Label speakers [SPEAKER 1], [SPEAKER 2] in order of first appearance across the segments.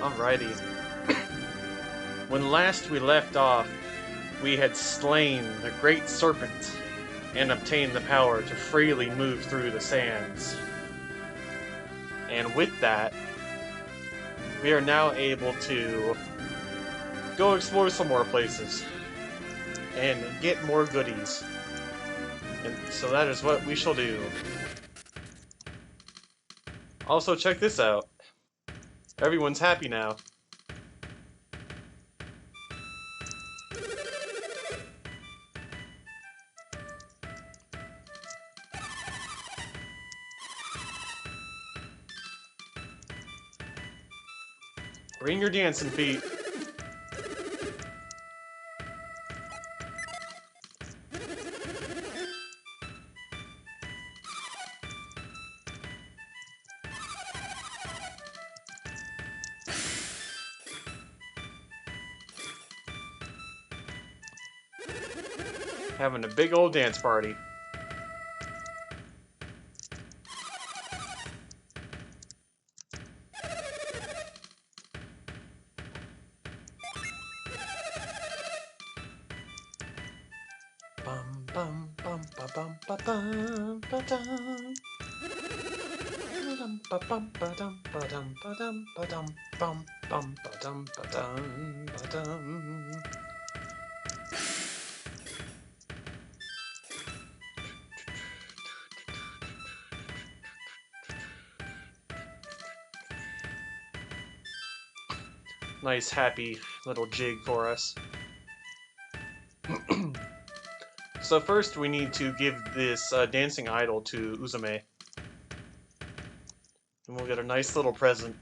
[SPEAKER 1] Alrighty. When last we left off, we had slain the great serpent and obtained the power to freely move through the sands. And with that, we are now able to go explore some more places and get more goodies. And so that is what we shall do. Also, check this out. Everyone's happy now. Bring your dancing feet. Having a big old dance party. Bum bum bum ba bum ba dum ba dum. Ba bum ba dum ba dum ba dum ba dum bum bum ba dum ba dum ba dum. Nice happy little jig for us. So first we need to give this dancing idol to Uzume. And we'll get a nice little present.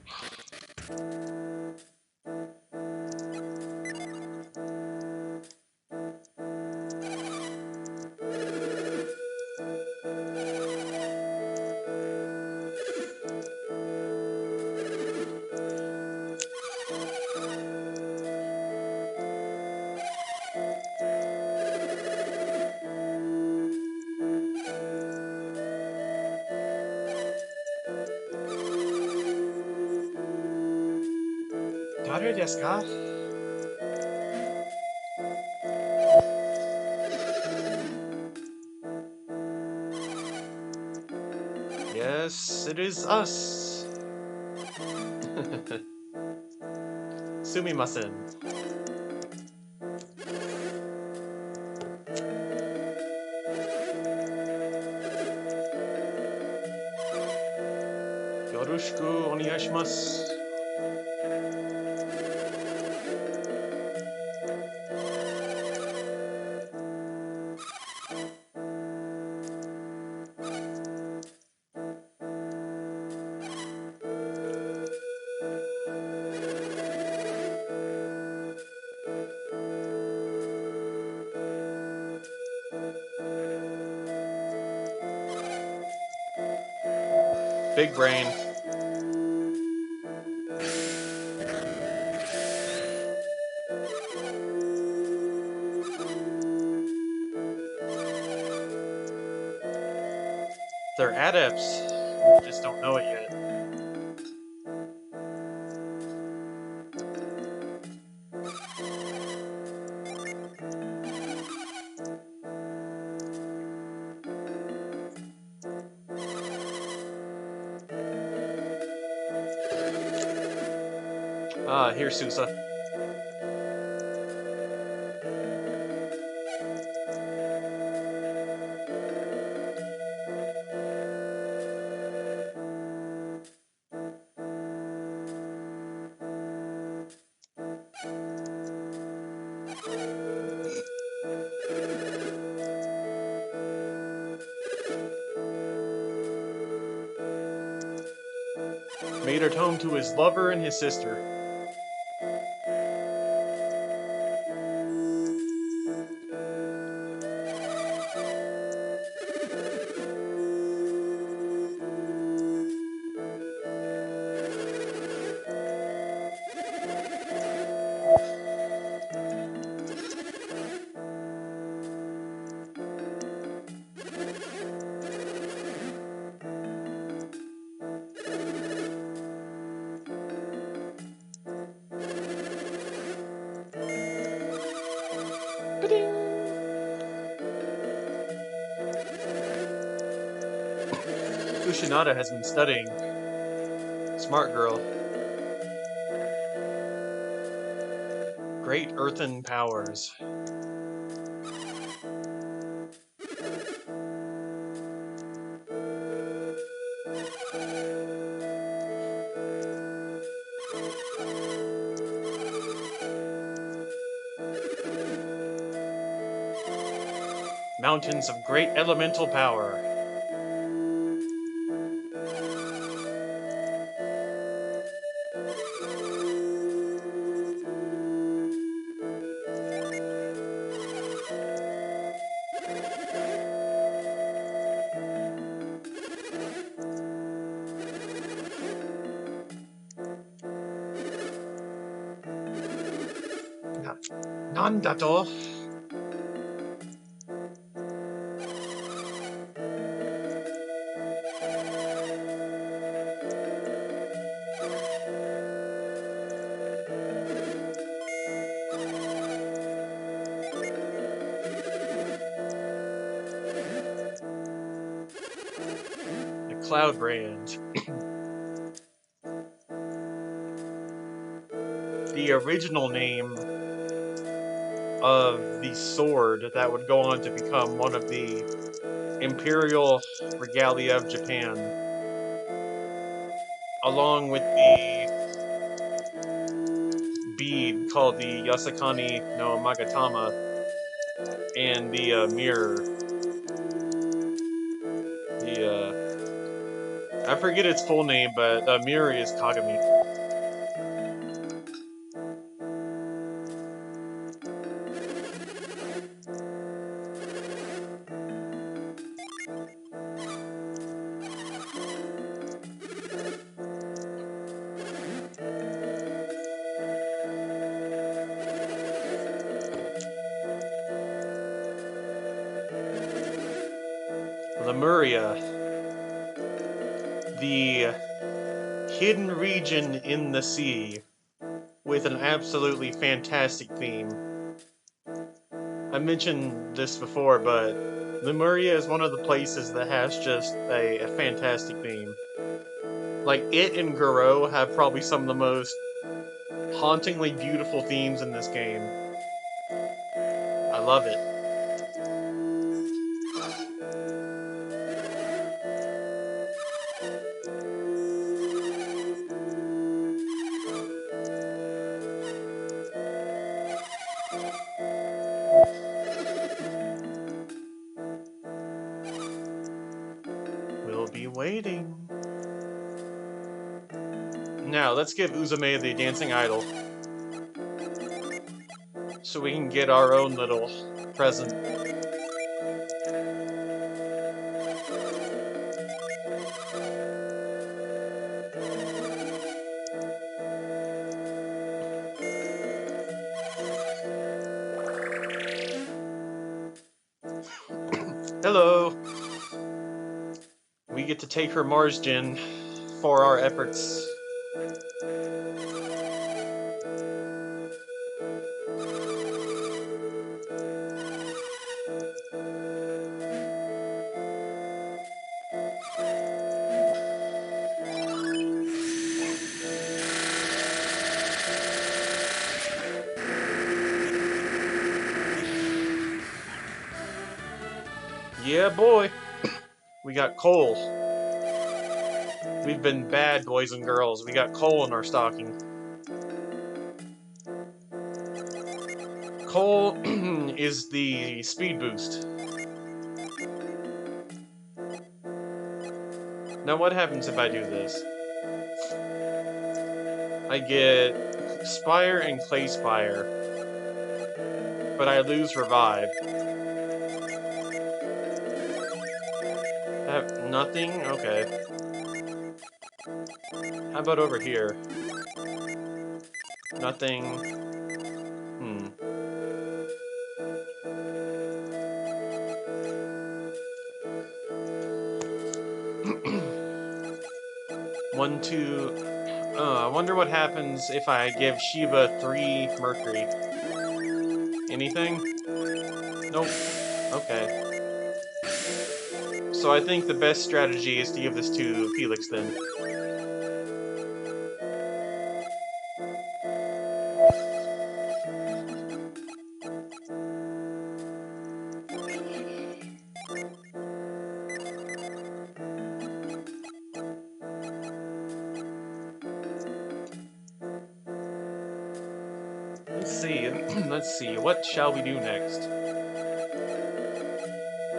[SPEAKER 1] Dare desu ka? Yes, it is us. Sumimasen. Yoroshiku onegaishimasu. Big brain. They're adepts. Just don't know it yet. Ah, here's Susa. Made it home to his lover and his sister. Shinada has been studying. Smart girl. Great earthen powers. Mountains of great elemental power. Nandato. The Cloud Brand. The original name of the sword that would go on to become one of the imperial regalia of Japan, along with the bead called the Yasakani no Magatama and the mirror. I forget its full name, but the mirror is Kagami. Lemuria, the hidden region in the sea with an absolutely fantastic theme. I mentioned this before, but Lemuria is one of the places that has just a fantastic theme. Like, it and Garo have probably some of the most hauntingly beautiful themes in this game. I love it. We'll be waiting. Now, let's give Uzume the dancing idol, so we can get our own little present. Hello! We get to take her Mars Gen for our efforts. Yeah, boy! We got coal. We've been bad, boys and girls. We got coal in our stocking. Coal is the speed boost. Now what happens if I do this? I get Spire and Clay Spire, but I lose Revive. Nothing? Okay. How about over here? Nothing. One, two... I wonder what happens if I give Shiva 3 Mercury. Anything? Nope. Okay. So I think the best strategy is to give this to Felix then. Let's see. Let's see. What shall we do next?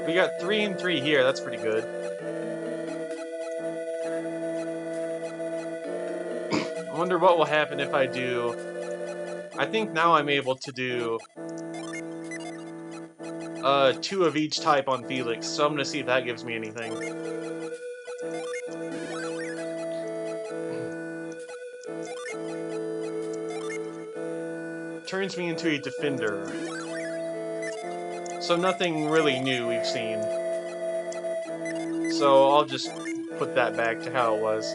[SPEAKER 1] We got 3 and 3 here. That's pretty good. I wonder what will happen if I do... I think now I'm able to do 2 of each type on Felix, so I'm gonna see if that gives me anything. Turns me into a defender. So nothing really new we've seen. So I'll just put that back to how it was.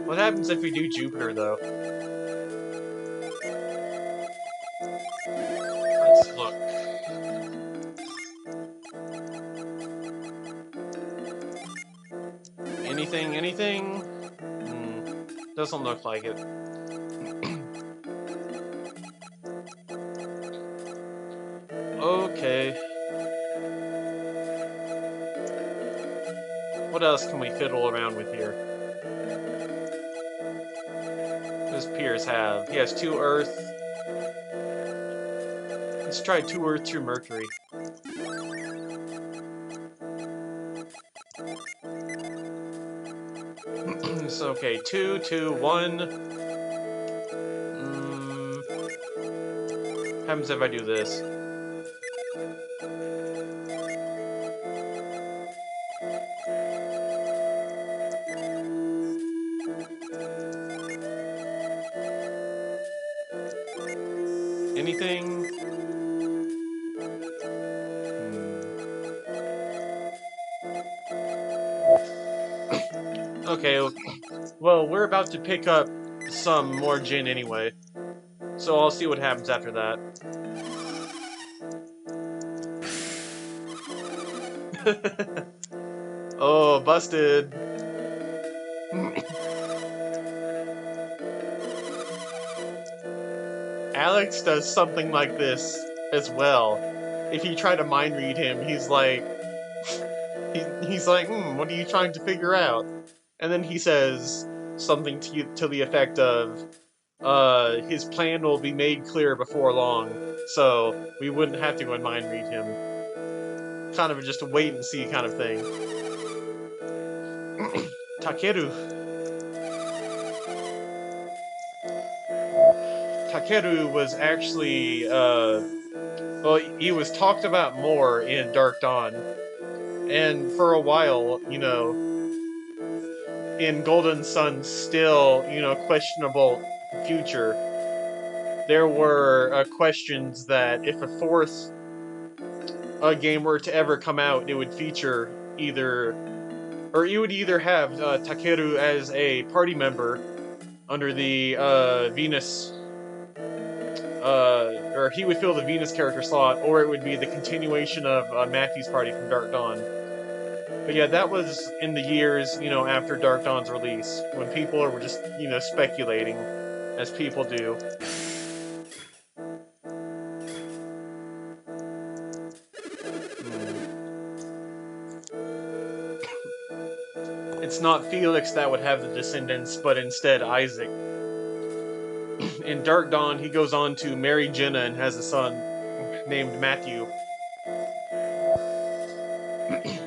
[SPEAKER 1] What happens if we do Jupiter, though? Let's look. Anything? Doesn't look like it. Okay. What else can we fiddle around with here? What does Piers have? He has 2 Earth. Let's try 2 Earth, 2 Mercury. So, okay, 2, 2, 1. What happens if I do this? Anything? Okay, well, we're about to pick up some more gin anyway, so I'll see what happens after that. Oh, busted. Alex does something like this as well. If you try to mind read him, he's like, what are you trying to figure out? And then he says something to the effect of, his plan will be made clear before long, so we wouldn't have to go and mind read him. Kind of just a wait and see kind of thing. Takeru. Takeru was actually, well, he was talked about more in Dark Dawn. And for a while, you know, in Golden Sun's still, you know, questionable future, there were questions that if a 4th game were to ever come out, it would feature either, or you would either have Takeru as a party member under the Venus, or he would fill the Venus character slot, or it would be the continuation of Matthew's party from Dark Dawn. But yeah, that was in the years, you know, after Dark Dawn's release, when people were just, you know, speculating, as people do. It's not Felix that would have the descendants, but instead Isaac. In Dark Dawn, he goes on to marry Jenna and has a son named Matthew.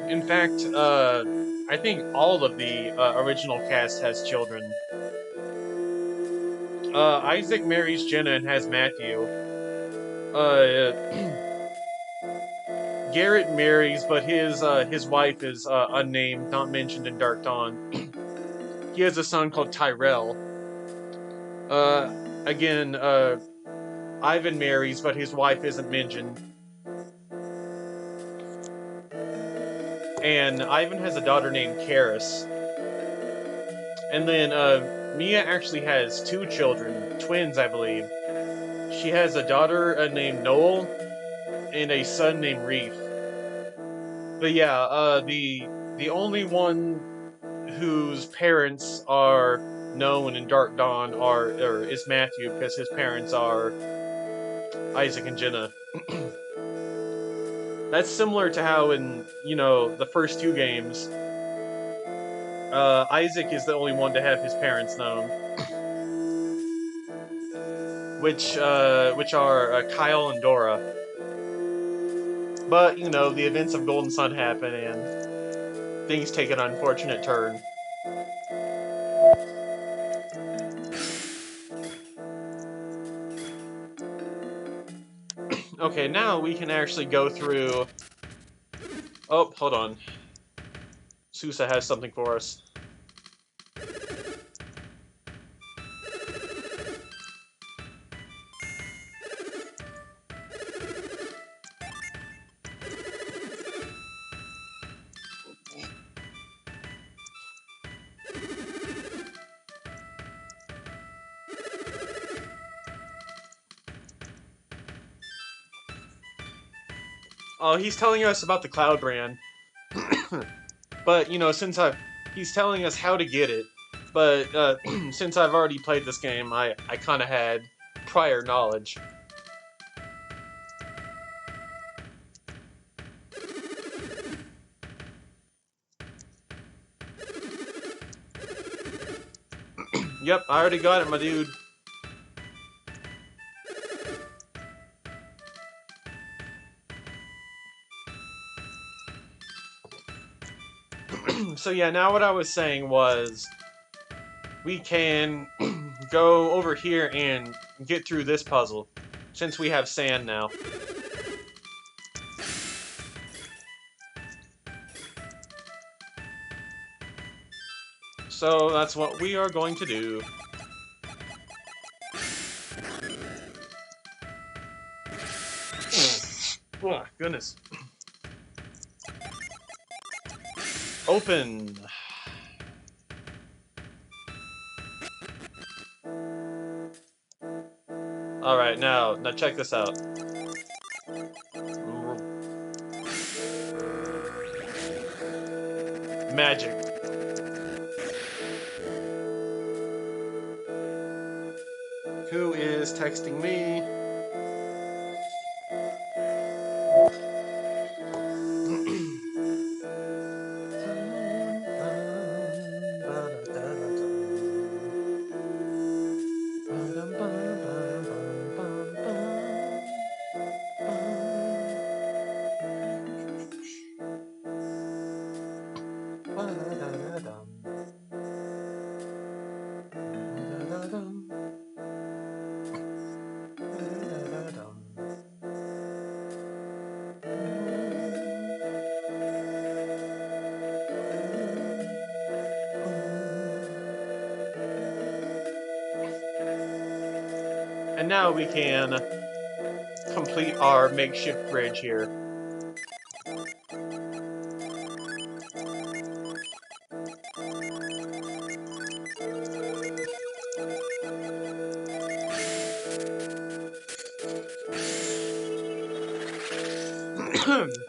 [SPEAKER 1] In fact, I think all of the original cast has children. Isaac marries Jenna and has Matthew. Garrett marries, but his wife is unnamed, not mentioned in Dark Dawn. He has a son called Tyrell. Again, Ivan marries, but his wife isn't mentioned. And Ivan has a daughter named Karis. And then Mia actually has 2 children, twins, I believe. She has a daughter named Noel, and a son named Reef. But yeah, the only one whose parents are known in Dark Dawn is Matthew, because his parents are Isaac and Jenna. That's similar to how in, you know, the first two games, Isaac is the only one to have his parents known, which are Kyle and Dora. But you know, the events of Golden Sun happen and things take an unfortunate turn. Okay, now we can actually go through. Oh, hold on. Sousa has something for us. Oh, he's telling us about the Cloud Brand. But, you know, he's telling us how to get it. But, since I've already played this game, I kind of had prior knowledge. Yep, I already got it, my dude. So yeah, now what I was saying was, we can go over here and get through this puzzle, since we have sand now. So that's what we are going to do. Oh, goodness. Open. Alright, now check this out. Magic. Who is texting me? And now we can complete our makeshift bridge here.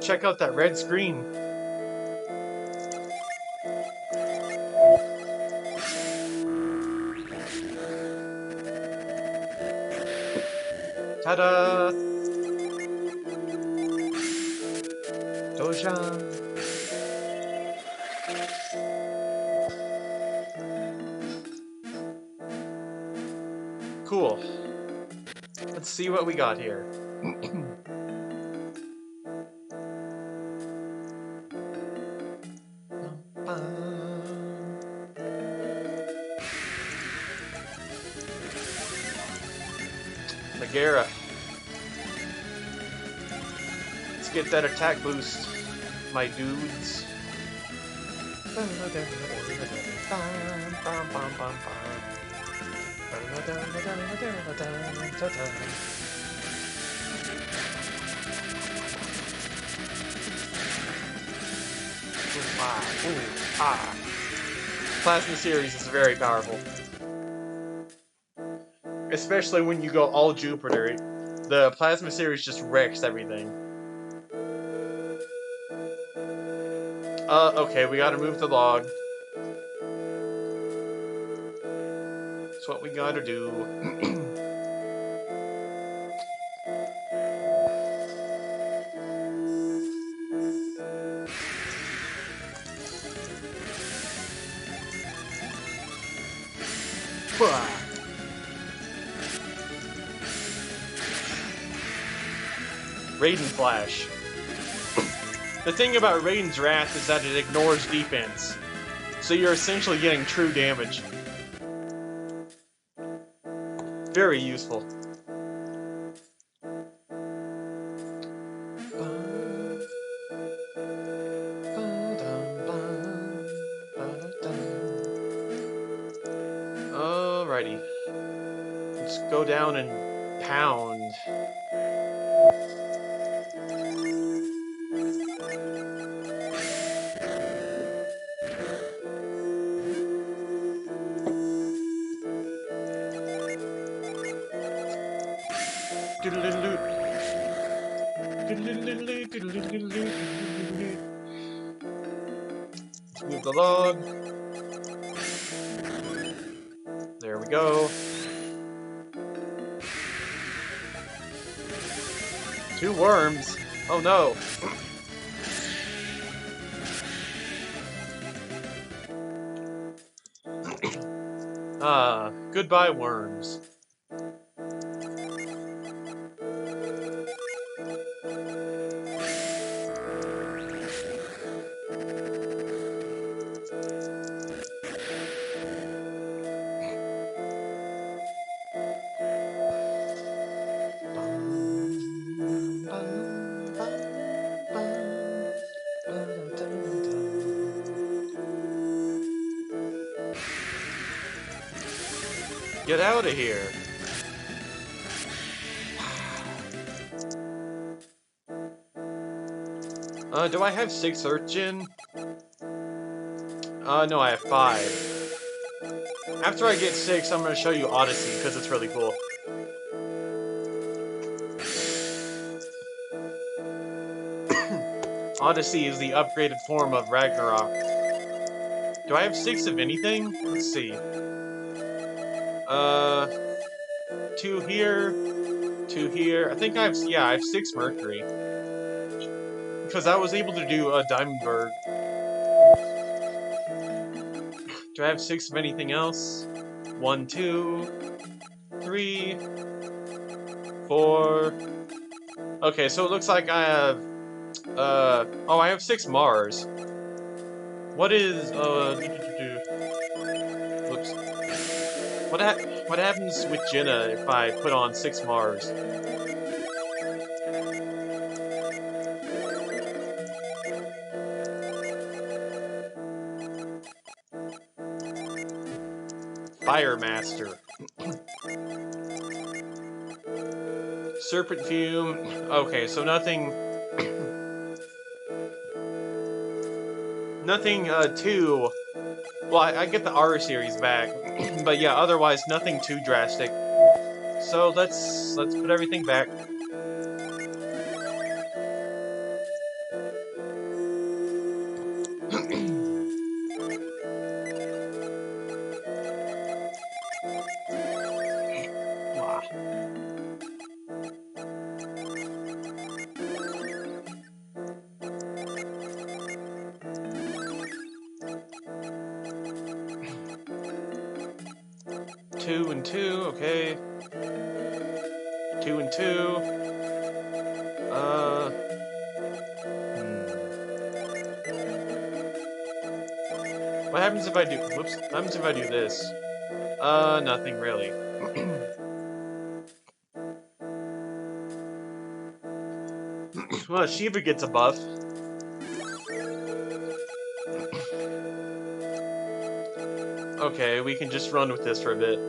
[SPEAKER 1] Check out that red screen. Ta-da! Dojan. Cool. Let's see what we got here. Megara. Let's get that attack boost, my dudes. Plasma series is very powerful. Especially when you go all Jupiter. The plasma series just wrecks everything. Okay, we gotta move the log. That's what we gotta do. Raiden Flash. The thing about Raiden's Wrath is that it ignores defense, so you're essentially getting true damage. Very useful. Alrighty. Let's go down and pound. Move the log. There we go. 2 worms. Oh no. Goodbye worms. Get out of here. Do I have 6 Earth Gen? No, I have 5. After I get 6, I'm gonna show you Odyssey, because it's really cool. Odyssey is the upgraded form of Ragnarok. Do I have 6 of anything? Let's see. 2 here, 2 here. I think I have 6 Mercury. Because I was able to do a Diamondberg. Do I have 6 of anything else? 1, 2, 3, 4. Okay, so it looks like I have, oh, I have 6 Mars. What is, whoops. What happens with Jenna if I put on 6 Mars? Fire Master. Serpent Fume. Okay, so nothing... nothing, too... Well, I get the R series back. But yeah, otherwise, nothing too drastic. So, let's put everything back. Two and 2, okay. 2 and 2. What happens if I do... Whoops. What happens if I do this? Nothing really. Well, Shiva gets a buff. Okay, we can just run with this for a bit.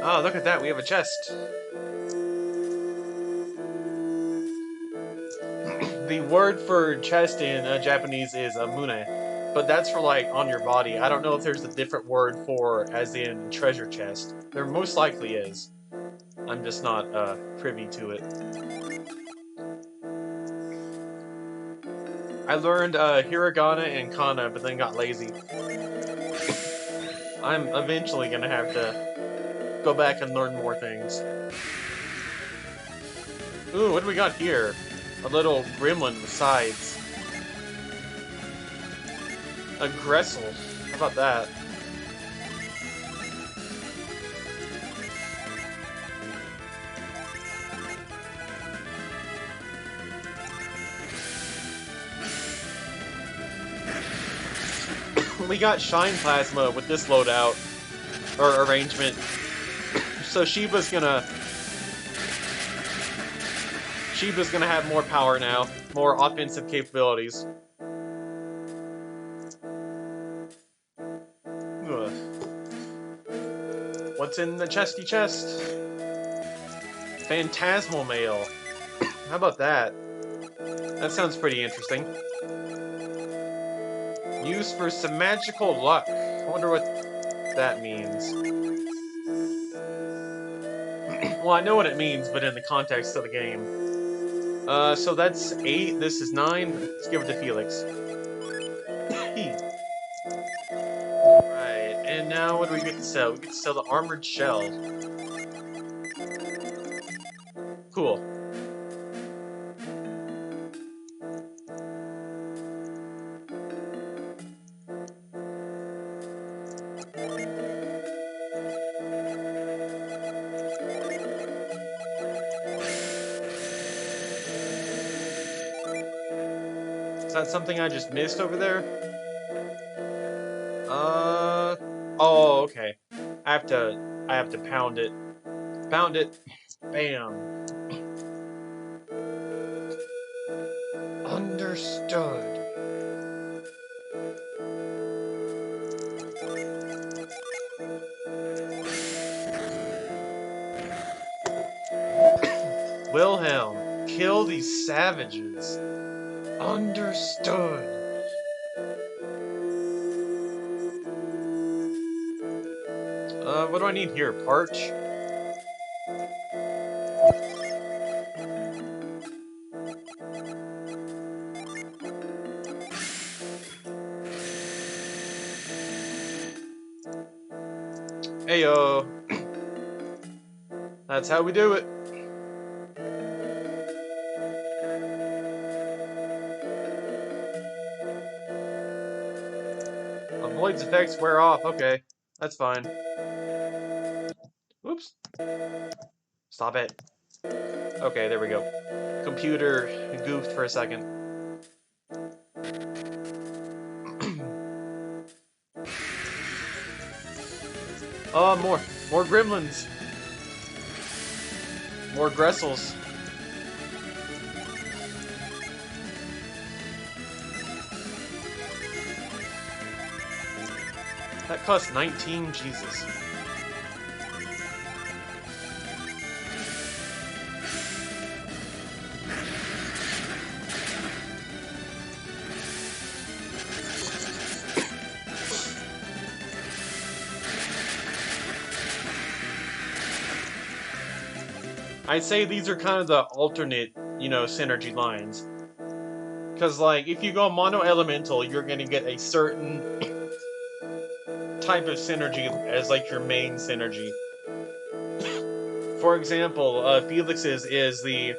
[SPEAKER 1] Oh, look at that, we have a chest. The word for chest in Japanese is mune. But that's for, like, on your body. I don't know if there's a different word for, as in, treasure chest. There most likely is. I'm just not, privy to it. I learned, hiragana and kana, but then got lazy. I'm eventually gonna have to go back and learn more things. Ooh, what do we got here? A little gremlin with sides. A Gressel. How about that? We got Shine Plasma with this loadout, or arrangement. So Sheba's gonna have more power now, more offensive capabilities. Ugh. What's in the chesty chest? Phantasmal Mail. How about that? That sounds pretty interesting. Used for some magical luck. I wonder what that means. Well, I know what it means, but in the context of the game. So that's 8, this is 9. Let's give it to Felix. Right, and now what do we get to sell? We get to sell the armored shell. Cool. Is that something I just missed over there? Oh, okay. I have to pound it. Pound it. Bam. Understood. Wilhelm, kill these savages. Understood. What do I need here? Parch? Heyo. That's how we do it. Avoids effects wear off. Okay, that's fine. Oops. Stop it. Okay, there we go. Computer goofed for a second. Oh, more gremlins. More Gressels. That cost 19, Jesus. I'd say these are kind of the alternate, synergy lines. Because, like, if you go mono elemental, you're gonna get a certain type of synergy as, like, your main synergy. For example, Felix's is the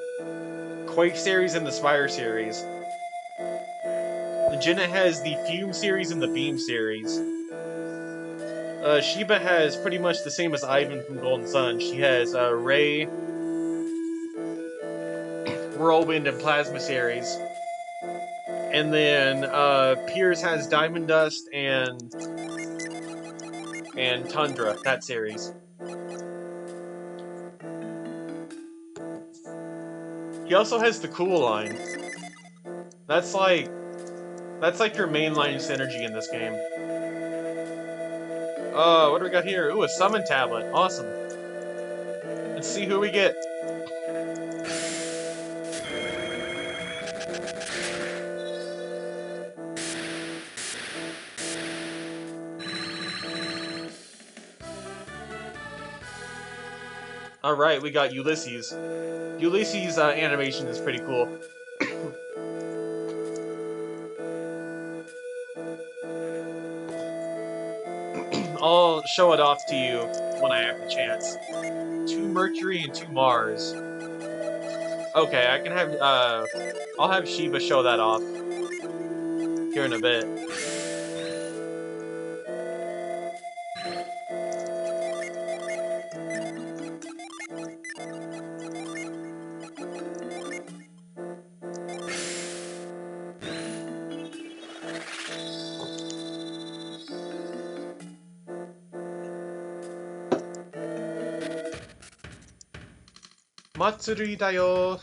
[SPEAKER 1] Quake series and the Spire series. Jenna has the Fume series and the Beam series. Sheba has pretty much the same as Ivan from Golden Sun. She has Ray, Whirlwind, and Plasma series. And then Piers has Diamond Dust and Tundra, that series. He also has the Cool line. That's like your mainline synergy in this game. What do we got here? Ooh, a summon tablet. Awesome. Let's see who we get. Alright, we got Ulysses. Ulysses' animation is pretty cool. I'll show it off to you when I have the chance. 2 Mercury and 2 Mars. Okay, I can have, I'll have Shiba show that off here in a bit. Matsuri da yo.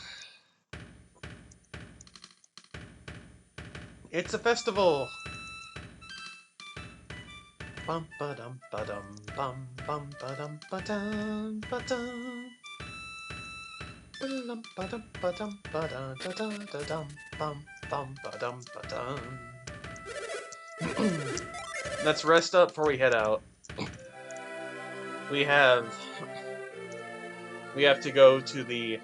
[SPEAKER 1] It's a festival. Bum ba dum ba dum bum bum ba dum ba dum ba dum. Bum ba dum ba dum ba da da da da dum bum bum ba dum ba dum. Let's rest up before we head out. We have to go to the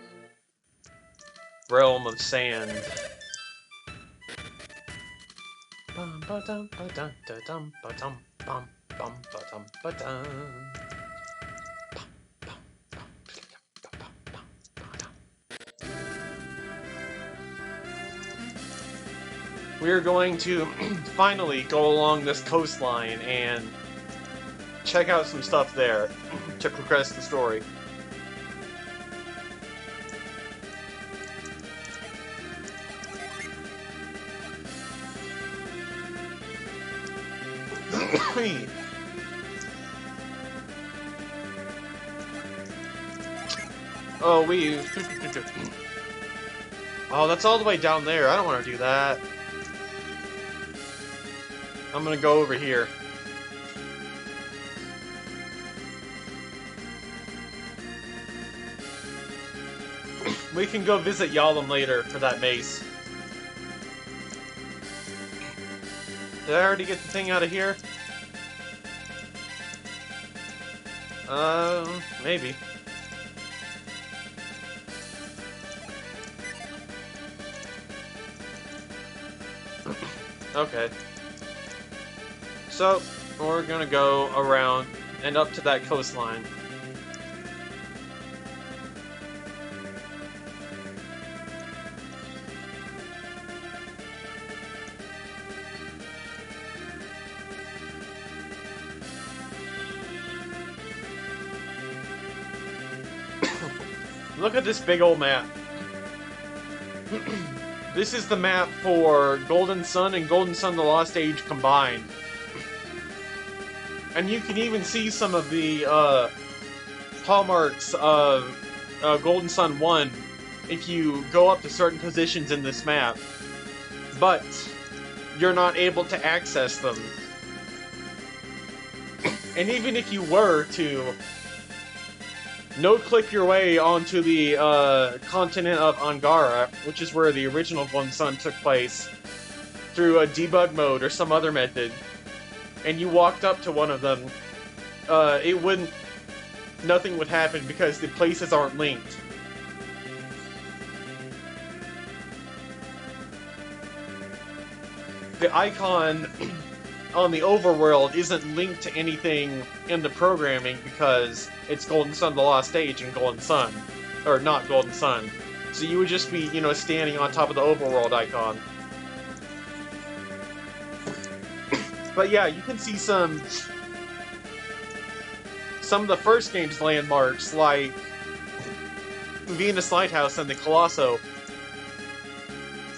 [SPEAKER 1] realm of sand. Bum ba dum ba dum da dum ba dum bum bum ba dum ba dum. We're going to finally go along this coastline and check out some stuff there to progress the story. Oh, oh, that's all the way down there. I don't want to do that. I'm gonna go over here. We can go visit Yalom later for that mace. Did I already get the thing out of here? Maybe. Okay. So, we're gonna go around and up to that coastline. Look at this big old map. This is the map for Golden Sun and Golden Sun: The Lost Age combined. And you can even see some of the hallmarks of Golden Sun 1 if you go up to certain positions in this map. But you're not able to access them. And even if you were to no-click your way onto the continent of Angara, which is where the original Golden Sun took place, through a debug mode or some other method, and you walked up to one of them, nothing would happen because the places aren't linked. The icon on the overworld isn't linked to anything in the programming because it's Golden Sun: The Lost Age and Golden Sun. Or not Golden Sun. So you would just be, you know, standing on top of the overworld icon. But yeah, you can see some of the first game's landmarks, like Venus Lighthouse and the Colosso,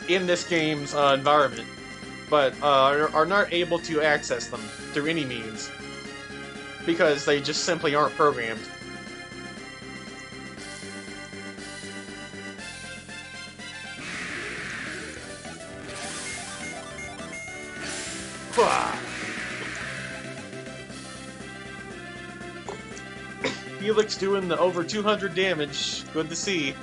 [SPEAKER 1] in this game's environment, but are not able to access them through any means, because they just simply aren't programmed. Felix doing the over 200 damage. Good to see.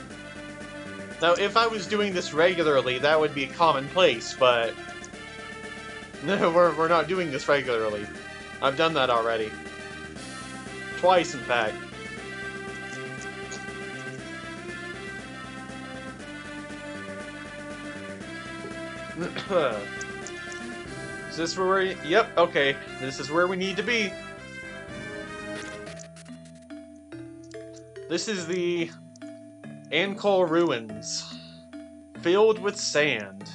[SPEAKER 1] Now, if I was doing this regularly, that would be commonplace, but no, we're not doing this regularly. I've done that already. Twice, in fact. Is this where we... Yep, okay. This is where we need to be. This is the Ankol Ruins, filled with sand.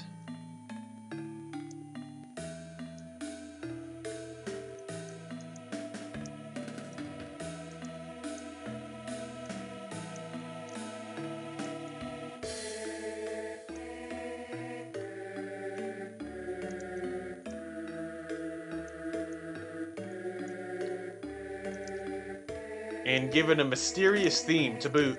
[SPEAKER 1] And given a mysterious theme to boot.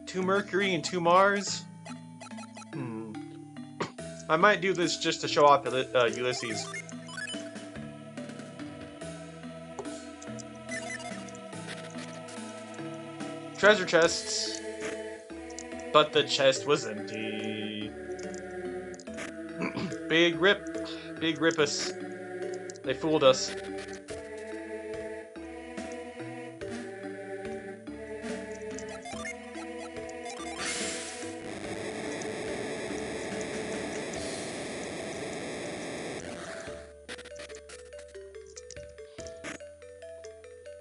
[SPEAKER 1] Two Mercury and two Mars? I might do this just to show off Ulysses. Treasure chests. But the chest was empty. Big rip. Big rippus. They fooled us.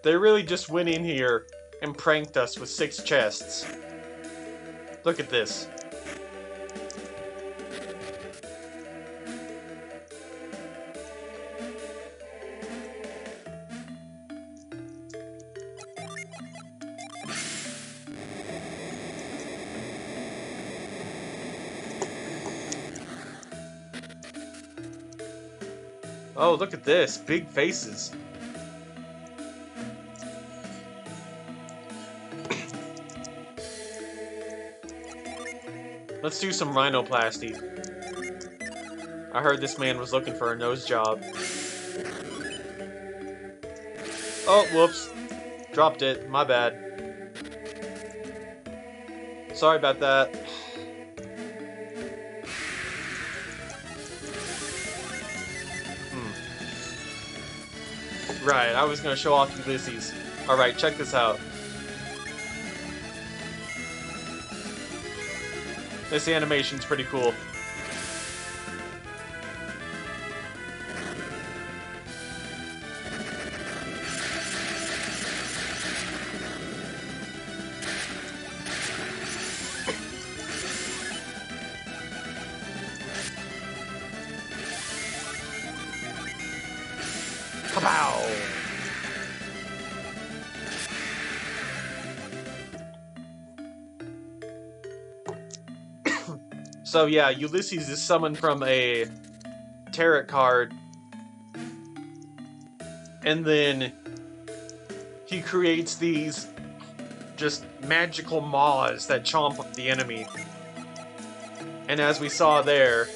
[SPEAKER 1] They really just went in here and pranked us with 6 chests. Look at this. Oh, look at this. Big faces. Let's do some rhinoplasty. I heard this man was looking for a nose job. Oh, whoops. Dropped it. My bad. Sorry about that. Right, I was gonna show off Ulysses. Alright, check this out. This animation's pretty cool. Kapow! So yeah, Ulysses is summoned from a tarot card, and then he creates these just magical maws that chomp the enemy. And as we saw there,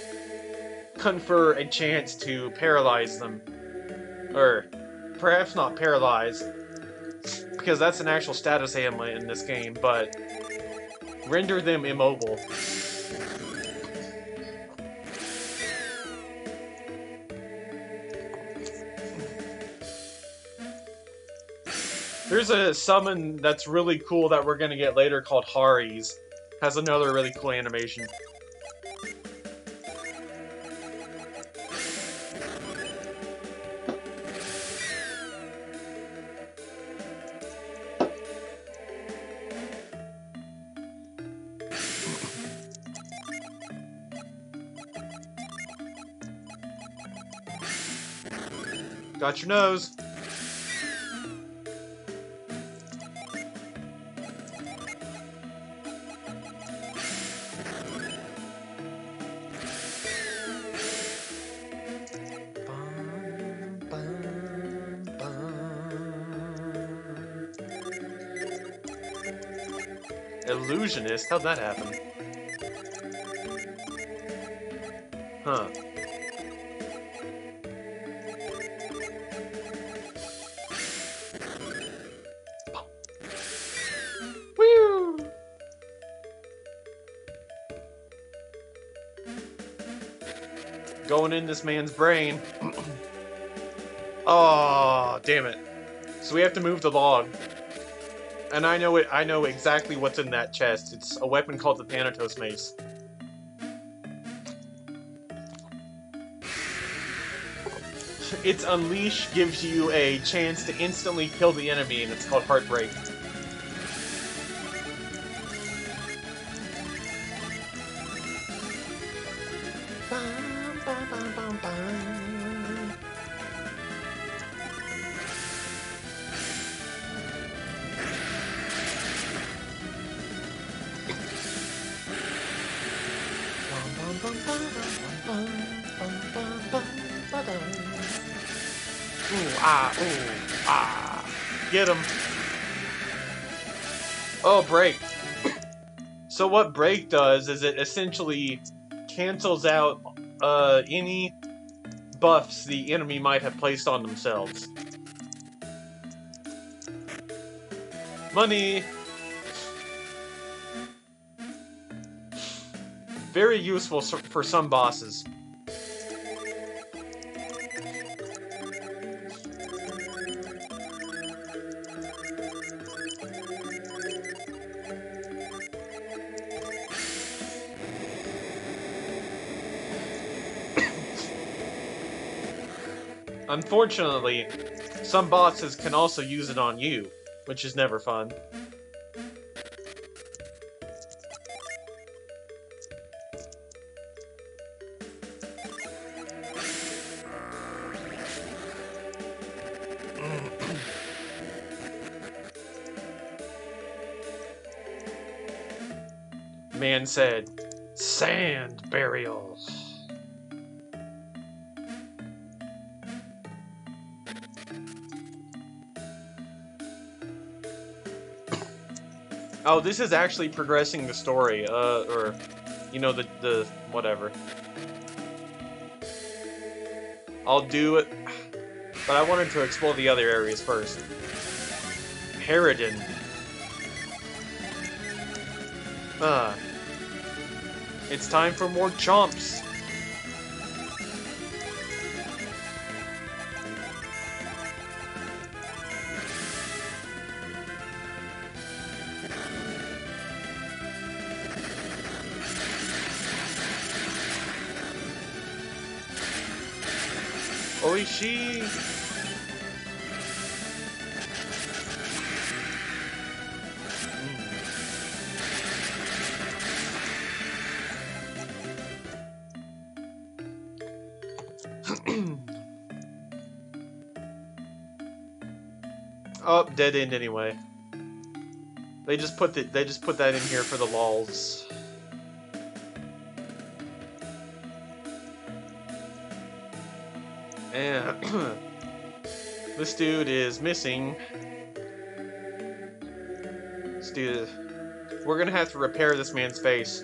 [SPEAKER 1] confer a chance to paralyze them. Or perhaps not paralyze, because that's an actual status ailment in this game, but render them immobile. There's a summon that's really cool that we're gonna get later called Hari's. Has another really cool animation. Got your nose. Illusionist? How'd that happen? Huh. Woo! Going in this man's brain. Oh, damn it. So we have to move the log. And I know it. I know exactly what's in that chest. It's a weapon called the Thanatos Mace. Its unleash gives you a chance to instantly kill the enemy, and it's called Heartbreak. Ooh, ah. Get him. Oh, break. So what break does is it essentially cancels out any buffs the enemy might have placed on themselves. Money! Very useful for some bosses. Unfortunately, some bosses can also use it on you, which is never fun. Man said, "Sand burial." Oh, this is actually progressing the story, or, you know, the whatever. I'll do it, but I wanted to explore the other areas first. Harridan. It's time for more chomps. Oishi! Oh, dead end anyway. They just put that in here for the lols. And this dude is missing. This dude, we're gonna have to repair this man's face.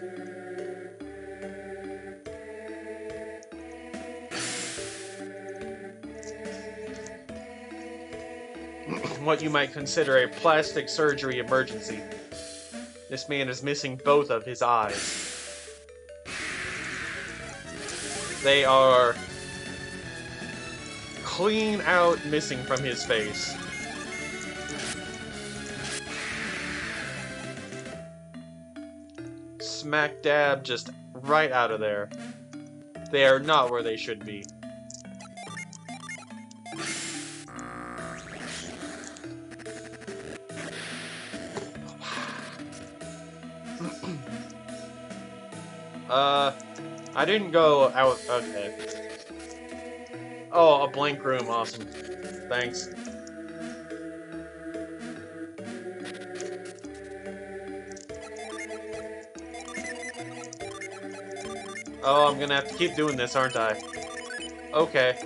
[SPEAKER 1] What you might consider a plastic surgery emergency. This man is missing both of his eyes. They are clean out missing from his face. Smack dab just right out of there. They are not where they should be. I didn't go out. Okay. Oh, a blank room. Awesome. Thanks. Oh, I'm gonna have to keep doing this, aren't I? Okay.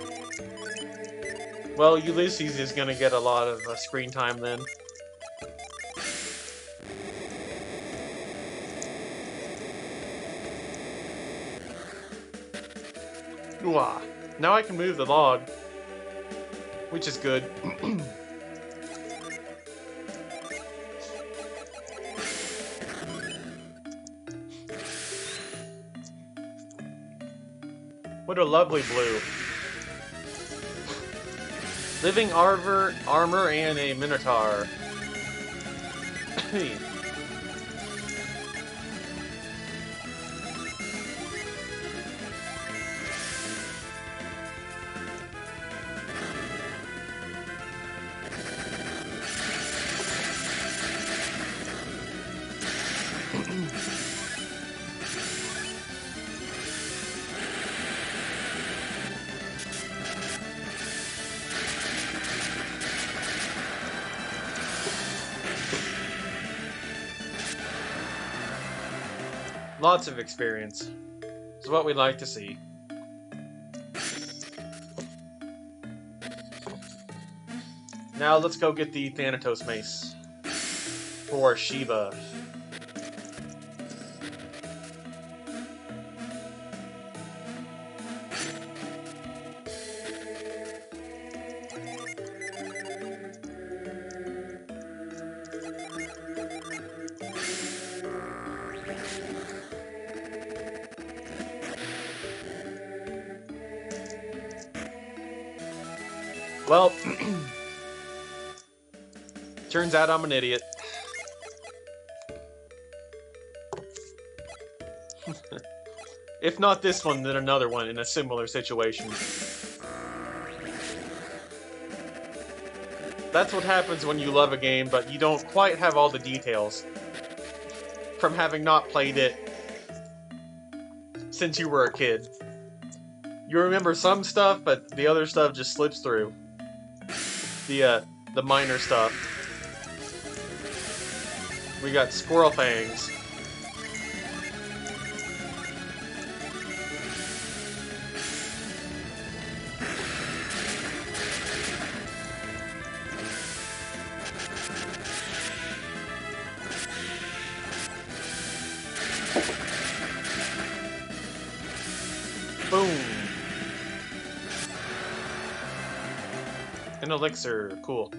[SPEAKER 1] Well, Ulysses is gonna get a lot of screen time then. Ooh-ah. Now I can move the log, which is good. What a lovely blue. Living armor and a Minotaur. Lots of experience. It's what we like to see. Now let's go get the Thanatos Mace for Shiva. Well, turns out I'm an idiot. If not this one, then another one in a similar situation. That's what happens when you love a game, but you don't quite have all the details from having not played it since you were a kid. You remember some stuff, but the other stuff just slips through. The minor stuff. We got squirrel fangs. Boom. An elixir, cool.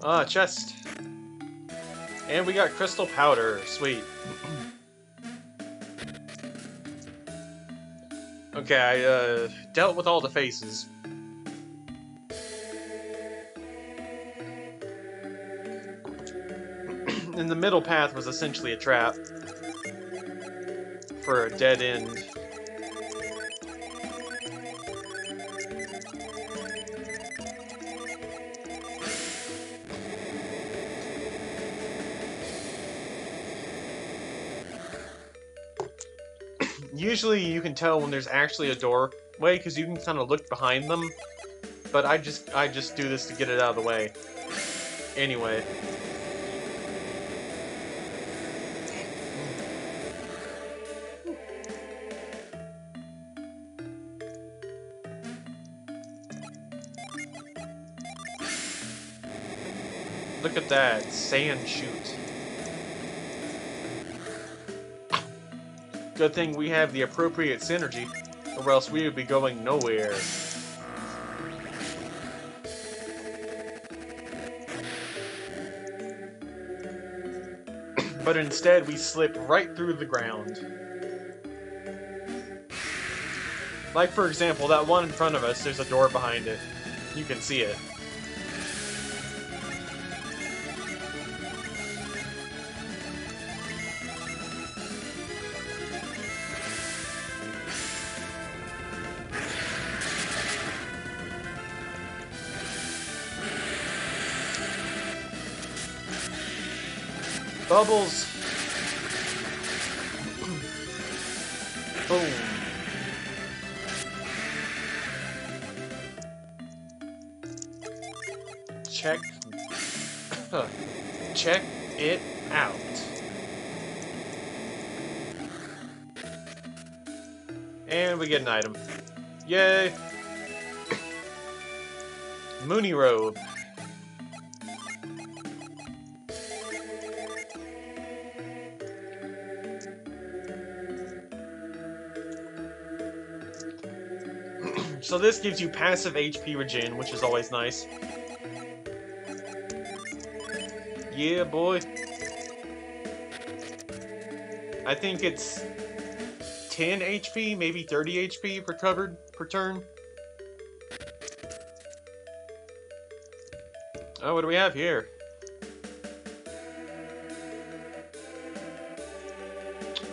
[SPEAKER 1] Ah, chest. And we got crystal powder, sweet. Okay, I dealt with all the faces. And the middle path was essentially a trap for a dead end. Usually you can tell when there's actually a doorway because you can kind of look behind them, but I just do this to get it out of the way. Anyway. Look at that sand chute. Good thing we have the appropriate synergy, or else we would be going nowhere. But instead, we slip right through the ground. Like, for example, that one in front of us, there's a door behind it. You can see it. Bubbles! Boom. Check. Check it out. And we get an item. Yay! Moony robe. So this gives you passive HP regen, which is always nice. Yeah, boy. I think it's 10 HP, maybe 30 HP recovered per turn. Oh, what do we have here?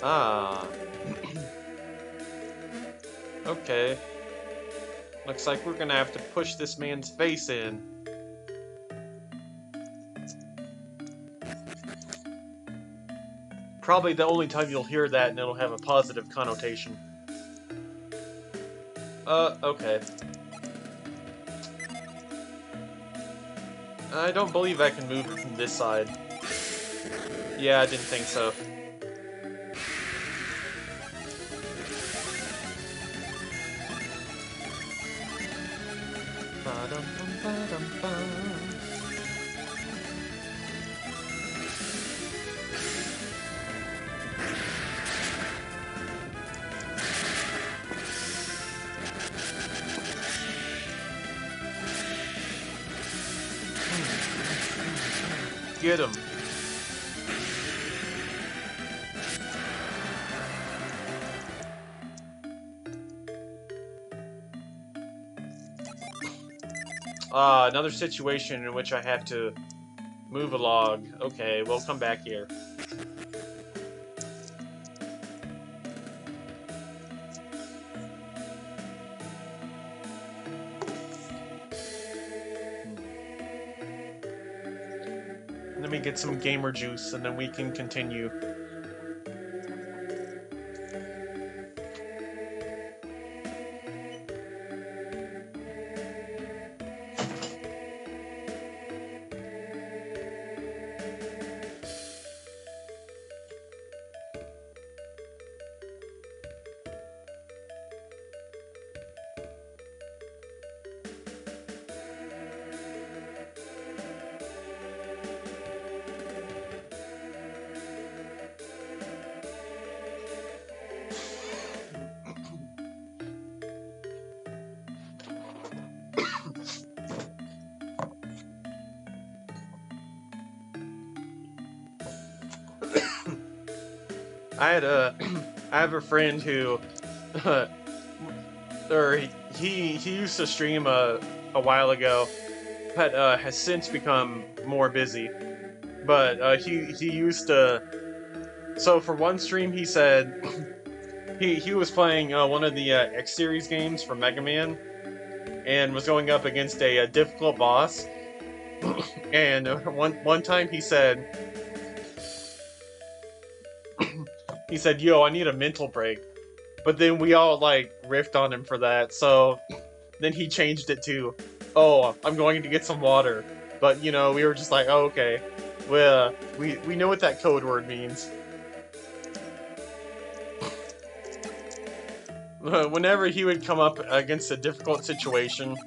[SPEAKER 1] Ah. Okay. Looks like we're gonna have to push this man's face in. Probably the only time you'll hear that, and it'll have a positive connotation. Okay. I don't believe I can move it from this side. Yeah, I didn't think so. Get him. Another situation in which I have to move a log. Okay, we'll come back here. Let me get some gamer juice, and then we can continue. I have a friend who, or he used to stream a while ago, but has since become more busy. But he used to. So for one stream, he said he was playing one of the X series games for Mega Man, and was going up against a difficult boss. And one time he said. He said, "Yo, I need a mental break." But then we all, like, riffed on him for that, so then he changed it to, "Oh, I'm going to get some water." But, you know, we were just like, "Oh, okay. Well, we know what that code word means." Whenever he would come up against a difficult situation,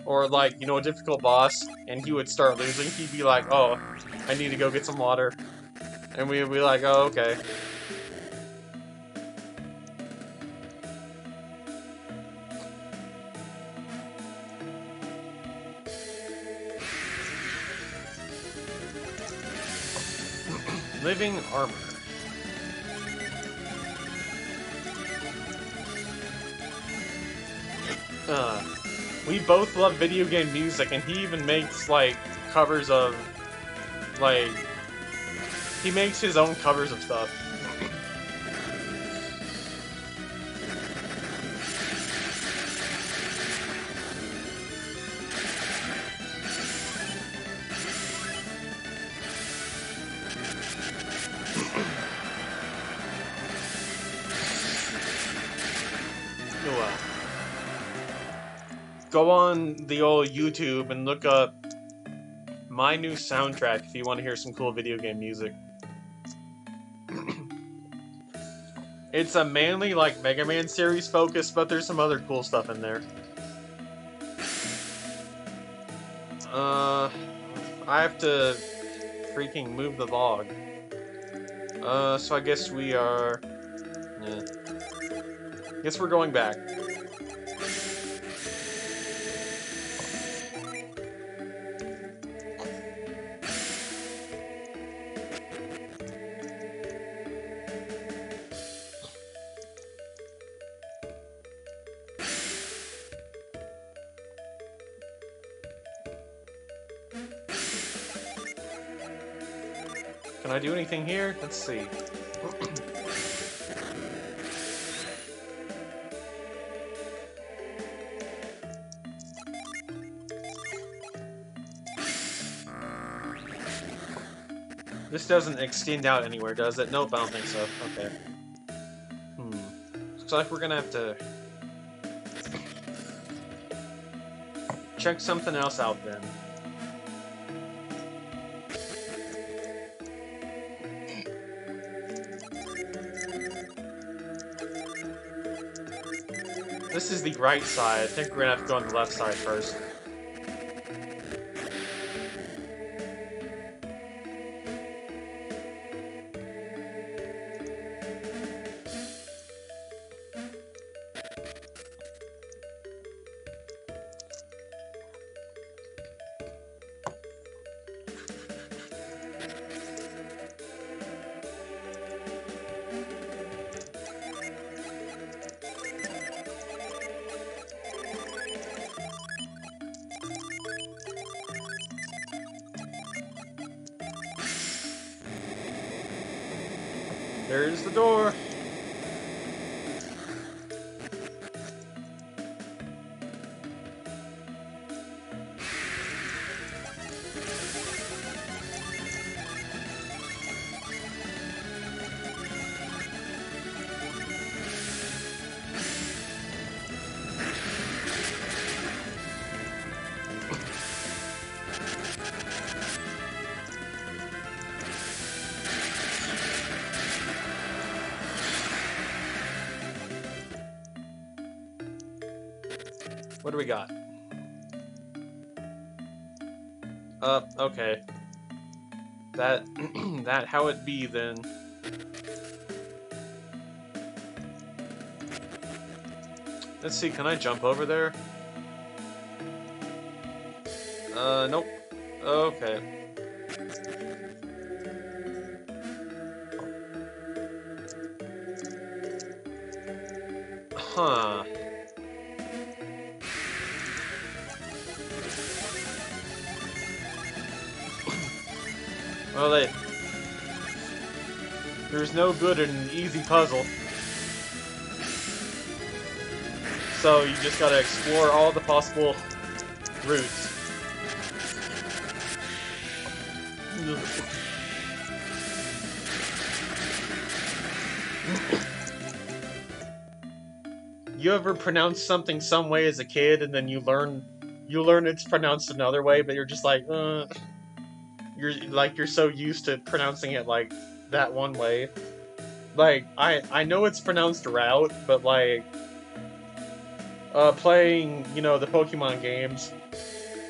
[SPEAKER 1] or, like, you know, a difficult boss, and he would start losing, he'd be like, "Oh, I need to go get some water." And we'd be like, "Oh, okay." Living armor. We both love video game music, and he even makes, like, covers of, like, he makes his own covers of stuff. Go on the old YouTube and look up my new soundtrack if you want to hear some cool video game music. It's a mainly like Mega Man series focus, but there's some other cool stuff in there. I have to freaking move the log. So I guess we are... Yeah. Guess we're going back. Can I do anything here? Let's see. This doesn't extend out anywhere, does it? Nope, I don't think so. Okay. Looks like we're gonna have to check something else out then. This is the right side. I think we're gonna have to go on the left side first. There's the door. What do we got? Okay. That that how it be then. Let's see, can I jump over there? Nope. Okay. Huh. Well, there's no good in an easy puzzle. So you just gotta explore all the possible routes. You ever pronounce something some way as a kid, and then you learn it's pronounced another way, but you're just like, you're so used to pronouncing it like that one way. Like, I know it's pronounced route, but like playing, you know, the Pokemon games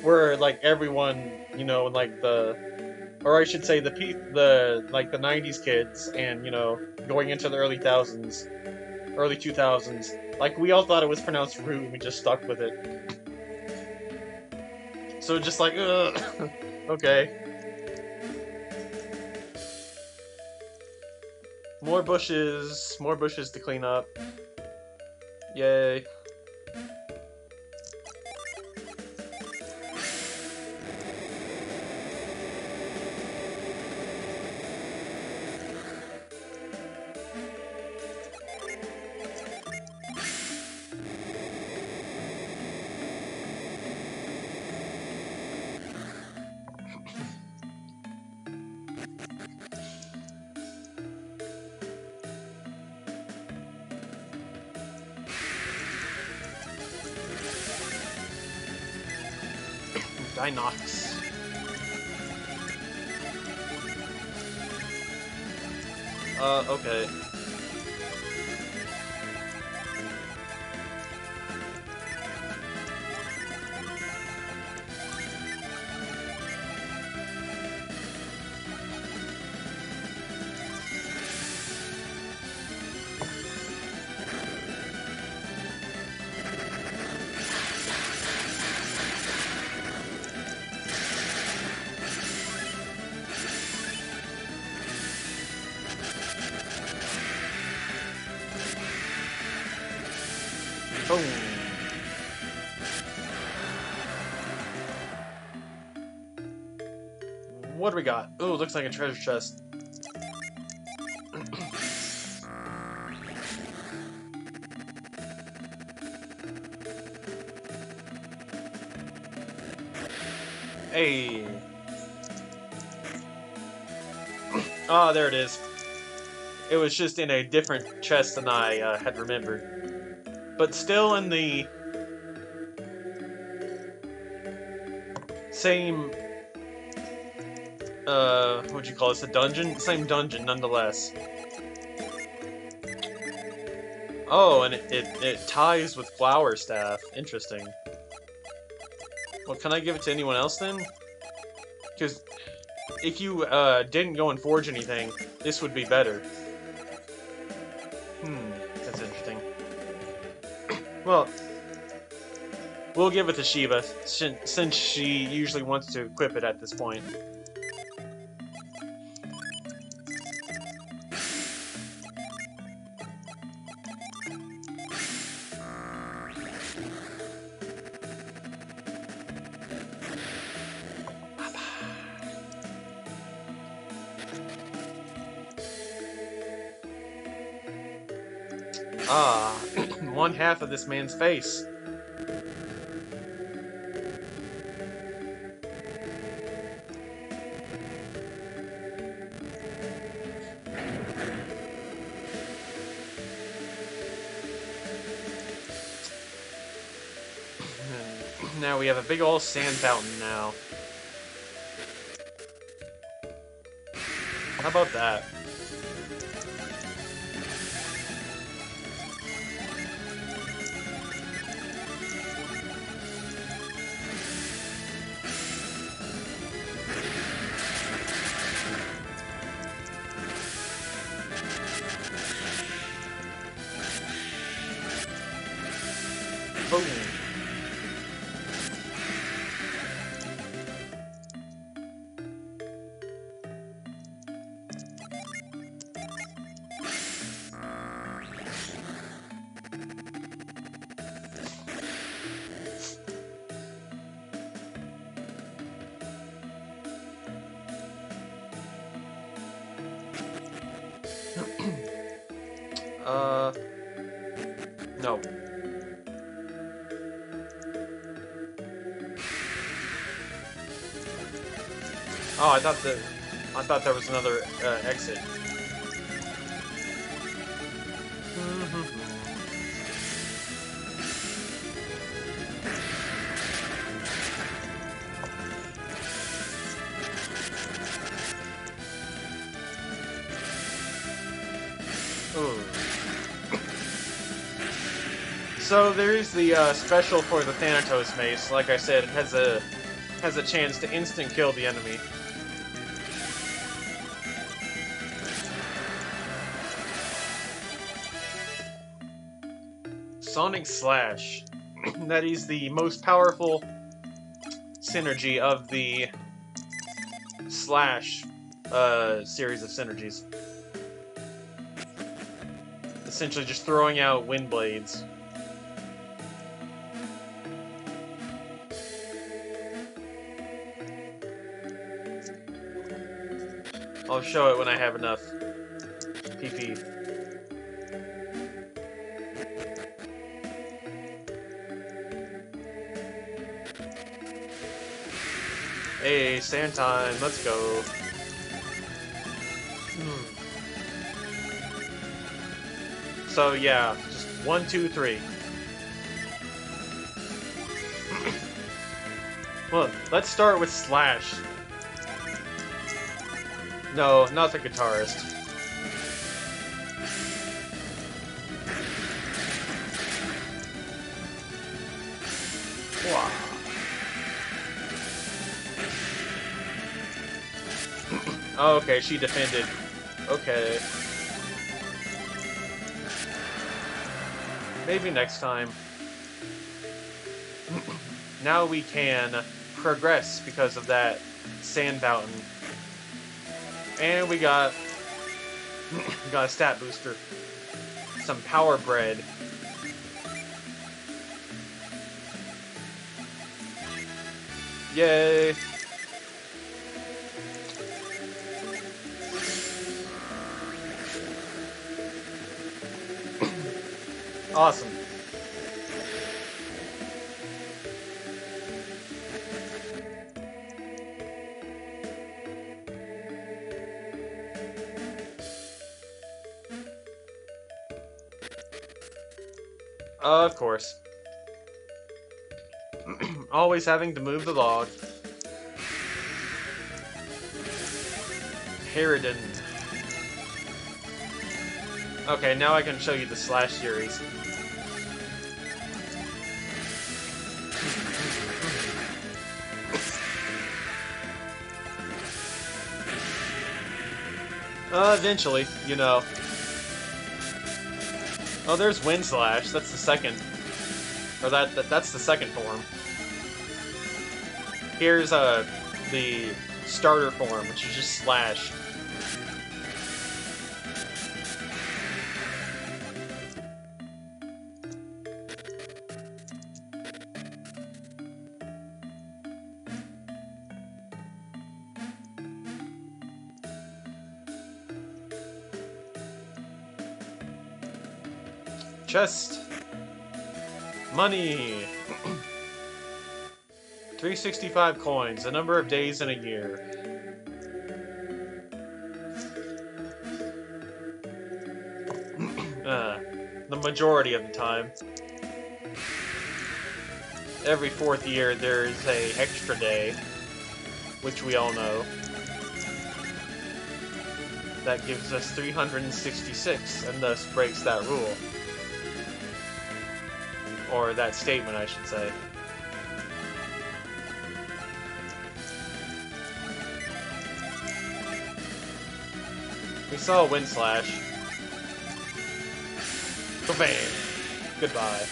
[SPEAKER 1] where like everyone, you know, like or I should say the 90s kids and, you know, going into the early 2000s, like we all thought it was pronounced root and we just stuck with it. So just like, okay. More bushes to clean up. Yay. Dinox. Okay. Boom. What do we got? Ooh, looks like a treasure chest. Hey. Oh, there it is. It was just in a different chest than I had remembered. But still in the same, what'd you call this, a dungeon? Same dungeon, nonetheless. Oh, and it ties with Flower Staff. Interesting. Well, can I give it to anyone else then? Because if you didn't go and forge anything, this would be better. That's interesting. Well, we'll give it to Shiva, since she usually wants to equip it at this point. Ah, one half of this man's face. Now we have a big old sand fountain now. How about that? Boom. No. Oh, I thought there was another exit. Ooh. So there's the special for the Thanatos Mace. Like I said, it has a chance to instant kill the enemy. Sonic Slash. That is the most powerful synergy of the Slash series of synergies. Essentially just throwing out wind blades. I'll show it when I have enough PP. Hey, sand time, let's go. So yeah, just 1, 2, 3. Well, let's start with Slash. No, not the guitarist. Wow. Oh, okay, she defended. Okay. Maybe next time. Now we can progress because of that sand fountain. And we got a stat booster. Some power bread. Yay! Awesome. Of course. Always having to move the log. Harridan. Okay, now I can show you the Slash series. Eventually, you know. Oh, there's Wind Slash. That's the second. Or that's the second form. Here's the starter form, which is just Slash. Chest. Money. 365 coins, a number of days in a year. The majority of the time. Every 4th year there's a extra day, which we all know. That gives us 366, and thus breaks that rule. Or that statement, I should say. We saw a Wind Slash. Bam! Goodbye.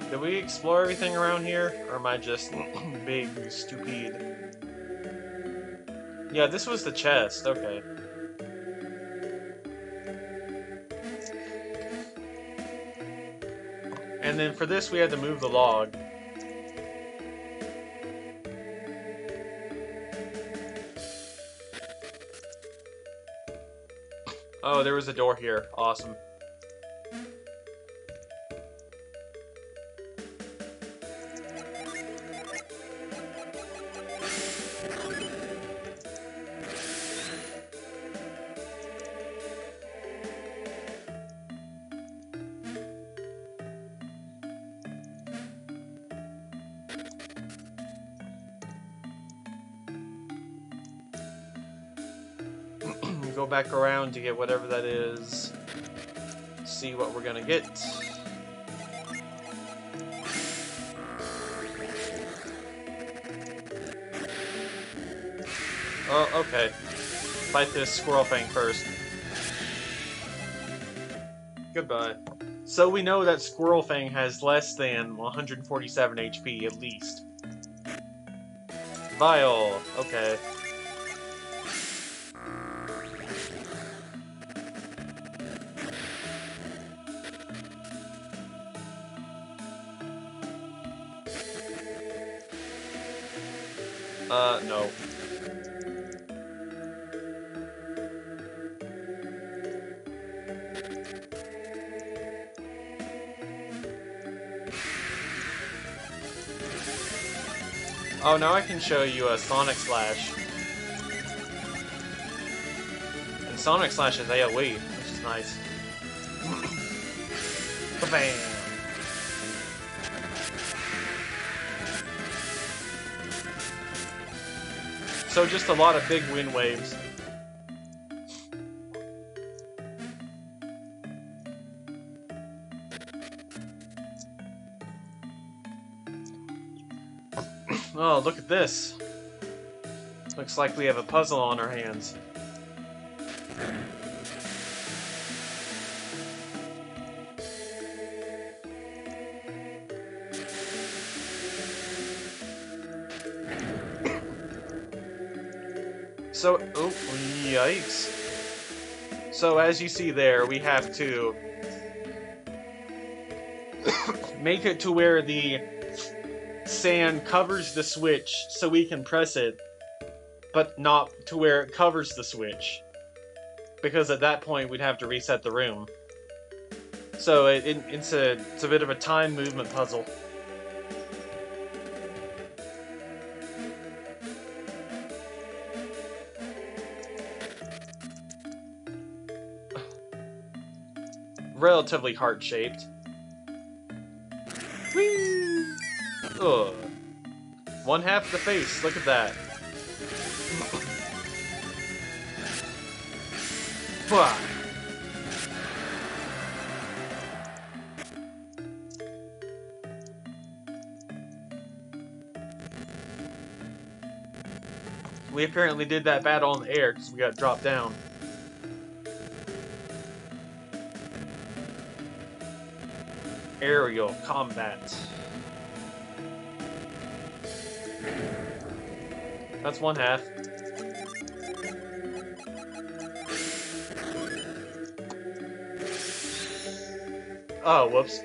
[SPEAKER 1] Did we explore everything around here? Or am I just big stupid? Yeah, this was the chest, okay. And then for this we had to move the log. Oh, there was a door here. Awesome. Go back around to get whatever that is. See what we're gonna get. Oh, okay. Fight this squirrel thing first. Goodbye. So we know that Squirrel Fang has less than 147 HP, at least. Vial. Okay. No. Oh, now I can show you a Sonic Slash. And Sonic Slash is AoE, which is nice. Bam! So just a lot of big wind waves. Oh, look at this. Looks like we have a puzzle on our hands. So, oh, yikes. So as you see there, we have to make it to where the sand covers the switch so we can press it, but not to where it covers the switch. Because at that point we'd have to reset the room. So it's a bit of a time movement puzzle. Relatively heart-shaped. Whee! Ugh. One half of the face, look at that. Fuck. We apparently did that battle in the air because we got dropped down. Aerial combat. That's one half. Oh, whoops.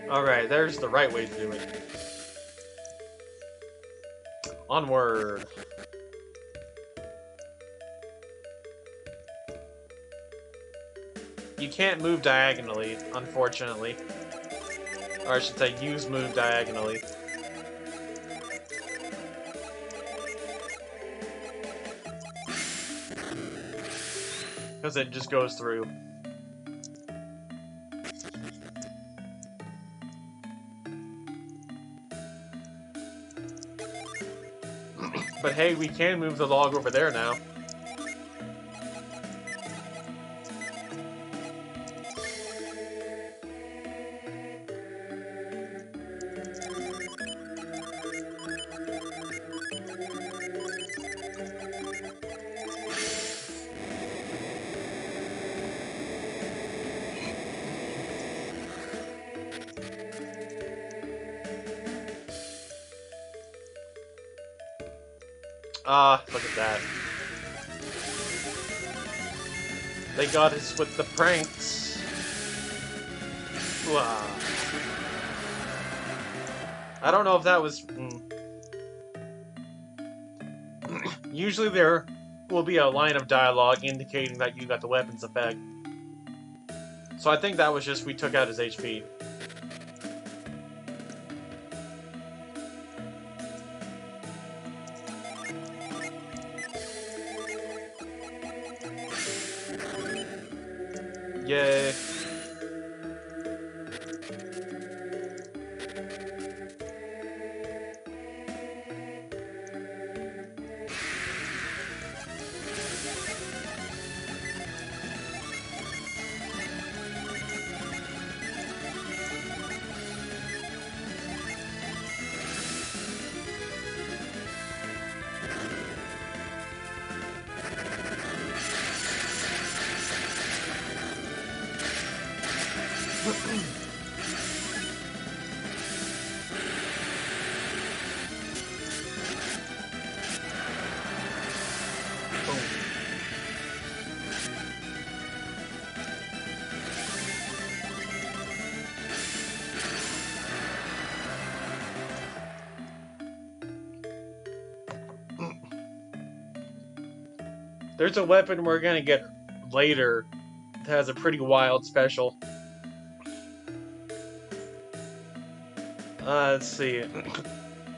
[SPEAKER 1] Alright, there's the right way to do it. Onward. You can't move diagonally, unfortunately. Or I should say, use move diagonally. Because it just goes through. But hey, we can move the log over there now. Ah, look at that. They got us with the pranks. Wow. I don't know if that was... Usually there will be a line of dialogue indicating that you got the weapon's effect. So I think that was just we took out his HP. Yay. There's a weapon we're gonna get later that has a pretty wild special. Let's see.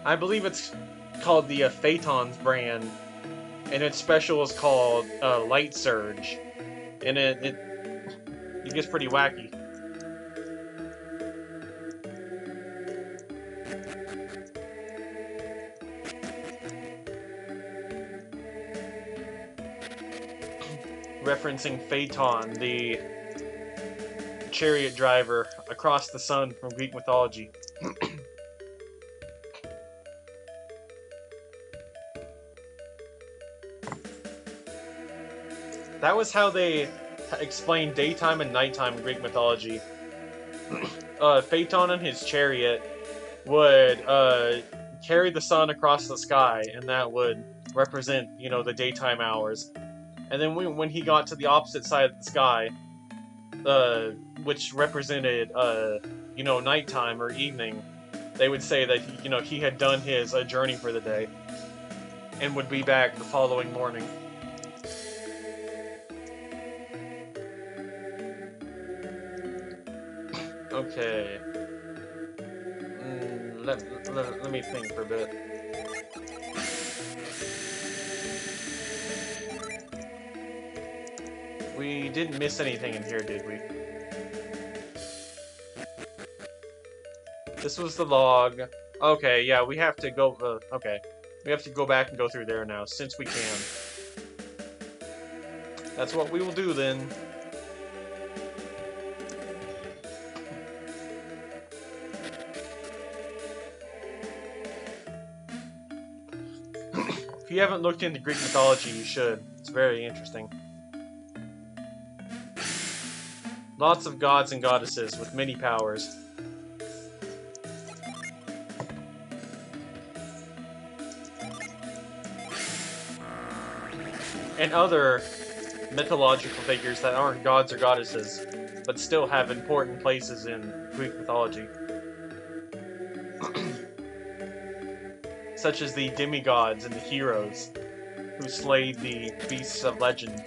[SPEAKER 1] I believe it's called the Phaeton's brand, and its special is called Light Surge, and it gets pretty wacky. Referencing Phaeton, the chariot driver across the sun from Greek mythology. That was how they explained daytime and nighttime in Greek mythology. Phaeton and his chariot would carry the sun across the sky, and that would represent, you know, the daytime hours. And then when he got to the opposite side of the sky, which represented, you know, nighttime or evening, they would say that he, you know, he had done his journey for the day and would be back the following morning. Okay. Let me think for a bit. We didn't miss anything in here, did we? This was the log. Okay, yeah, we have to go, okay. We have to go back and go through there now, since we can. That's what we will do, then. If you haven't looked into Greek mythology, you should. It's very interesting. Lots of gods and goddesses with many powers. And other mythological figures that aren't gods or goddesses, but still have important places in Greek mythology. Such as the demigods and the heroes who slayed the beasts of legend.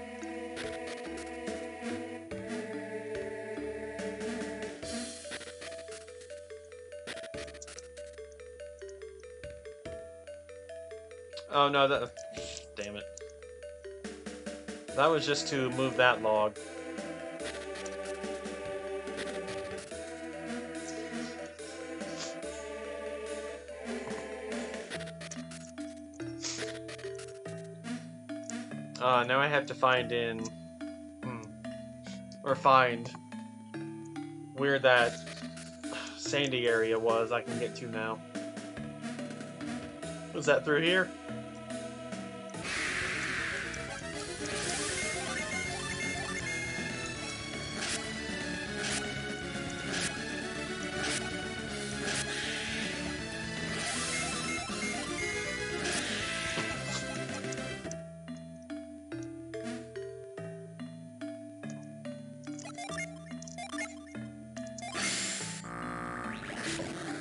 [SPEAKER 1] Oh no, that... damn it. That was just to move that log. Now I have to find in... or find where that sandy area was I can get to now. Was that through here?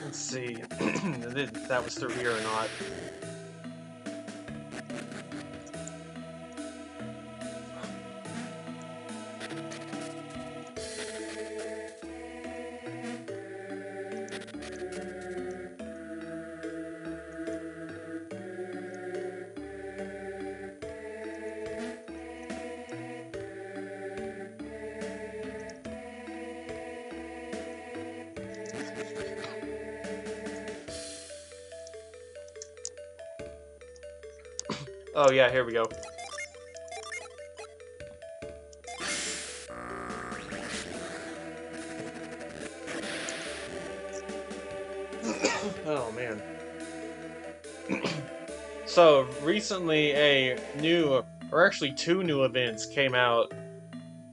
[SPEAKER 1] Let's see if that was through here or not. Oh yeah, here we go. Oh man. So recently a new, or actually two new events came out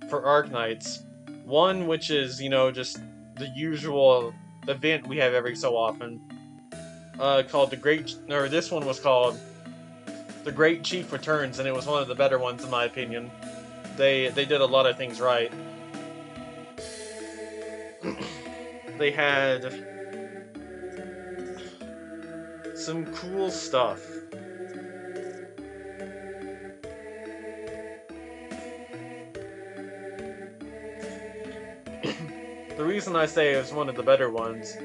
[SPEAKER 1] for Arknights. One which is, you know, just the usual event we have every so often. Called the Great, or this one was called The Great Chief Returns, and it was one of the better ones in my opinion. They did a lot of things right. They had some cool stuff. The reason I say it was one of the better ones,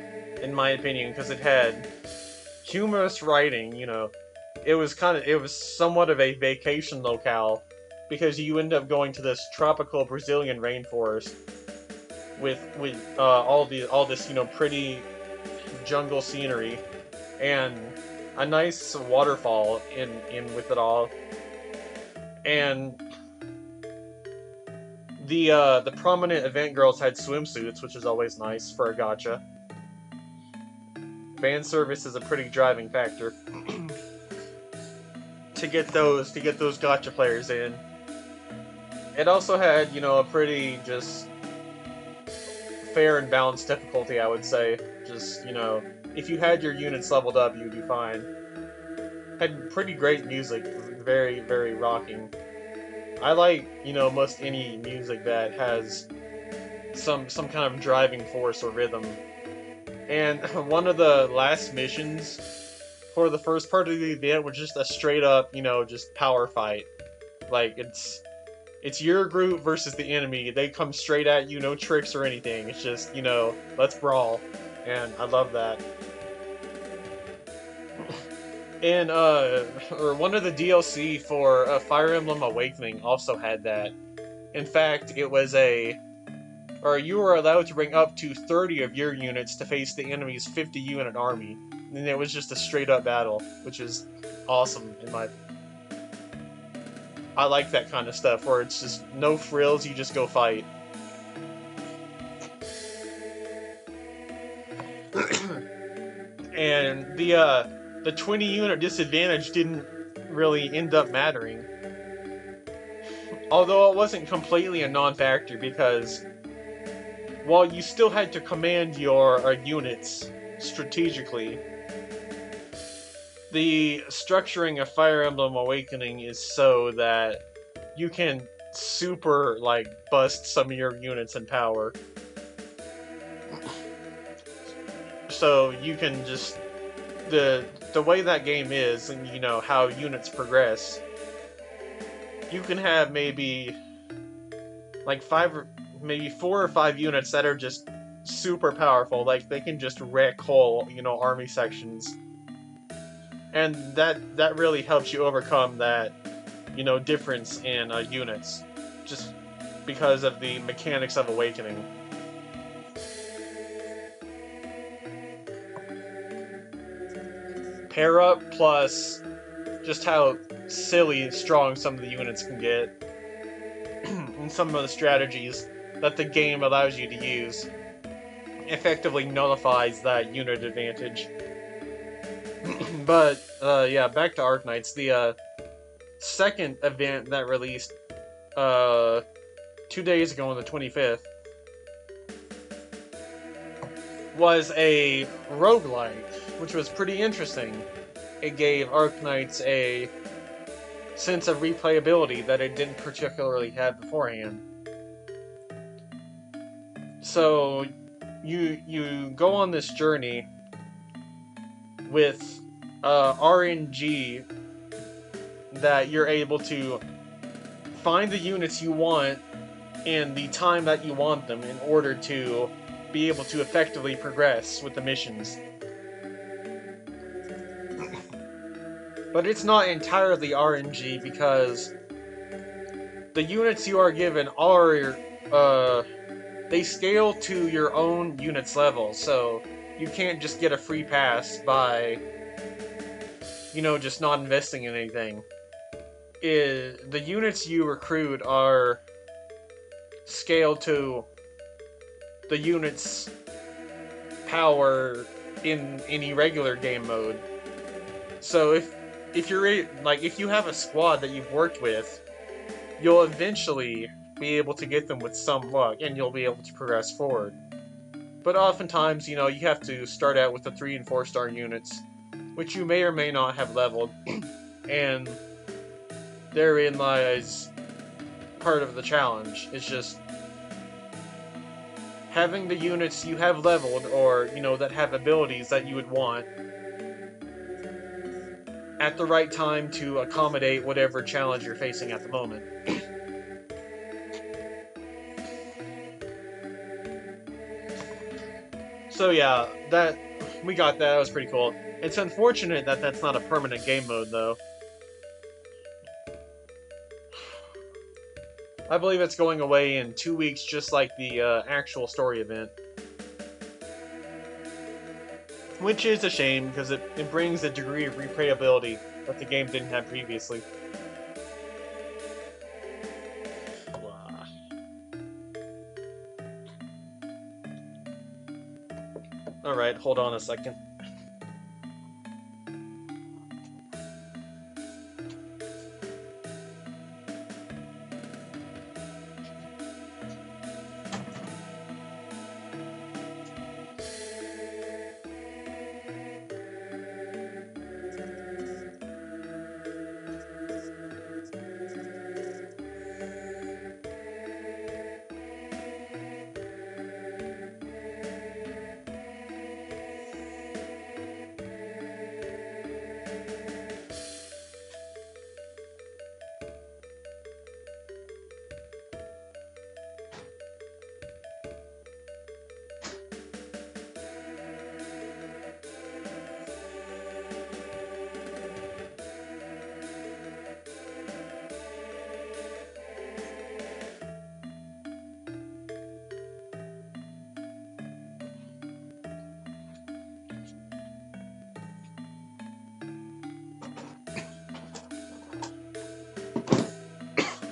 [SPEAKER 1] in my opinion, because it had humorous writing, you know. It was somewhat of a vacation locale, because you end up going to this tropical Brazilian rainforest with all this, you know, pretty jungle scenery and a nice waterfall in with it all. And the prominent event girls had swimsuits, which is always nice for a gacha. Fan service is a pretty driving factor to get those gacha players in. It also had, you know, a pretty just fair and balanced difficulty, I would say. Just, you know, if you had your units leveled up, you'd be fine. Had pretty great music, very, very rocking. I like, you know, most any music that has some kind of driving force or rhythm. And one of the last missions for the first part of the event was just a straight up, you know, just power fight. Like it's your group versus the enemy. They come straight at you, no tricks or anything. It's just, you know, let's brawl. And I love that. And or one of the DLC for Fire Emblem Awakening also had that. In fact, it was or you were allowed to bring up to 30 of your units to face the enemy's 50 unit army. And it was just a straight up battle, which is awesome in my. I like that kind of stuff where it's just no frills, you just go fight. And the 20 unit disadvantage didn't really end up mattering. Although it wasn't completely a non-factor because while you still had to command your units strategically, the structuring of Fire Emblem Awakening is so that you can super, like, bust some of your units in power. So you can just... The way that game is, and you know, how units progress, you can have maybe, like, maybe 4 or 5 units that are just super powerful. Like, they can just wreck whole, you know, army sections. And that really helps you overcome that, you know, difference in units, just because of the mechanics of Awakening. Pair up plus just how silly strong some of the units can get, and some of the strategies that the game allows you to use effectively nullifies that unit advantage. But yeah, back to Arknights. The second event that released 2 days ago on the 25th was a roguelike, which was pretty interesting. It gave Arknights a sense of replayability that it didn't particularly have beforehand. So you go on this journey with RNG that you're able to find the units you want in the time that you want them in order to be able to effectively progress with the missions. But it's not entirely RNG because the units you are given are, they scale to your own unit's level, so you can't just get a free pass by, you know, just not investing in anything. The units you recruit are scaled to the unit's power in any regular game mode. So if you're like, if you have a squad that you've worked with, you'll eventually be able to get them with some luck, and you'll be able to progress forward. But oftentimes, you know, you have to start out with the 3 and 4 star units, which you may or may not have leveled, and therein lies part of the challenge. It's just having the units you have leveled, or, you know, that have abilities that you would want, at the right time to accommodate whatever challenge you're facing at the moment. So yeah, we got that. That was pretty cool. It's unfortunate that that's not a permanent game mode, though. I believe it's going away in 2 weeks, just like the actual story event. Which is a shame, because it brings a degree of replayability that the game didn't have previously. Alright, hold on a second.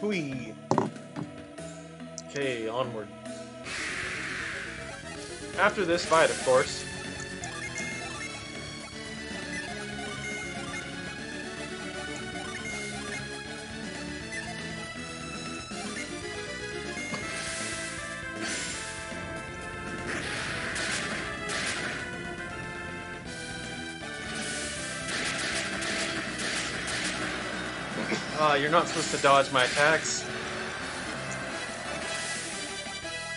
[SPEAKER 1] Whee! Okay, onward. After this fight, of course. You're not supposed to dodge my attacks.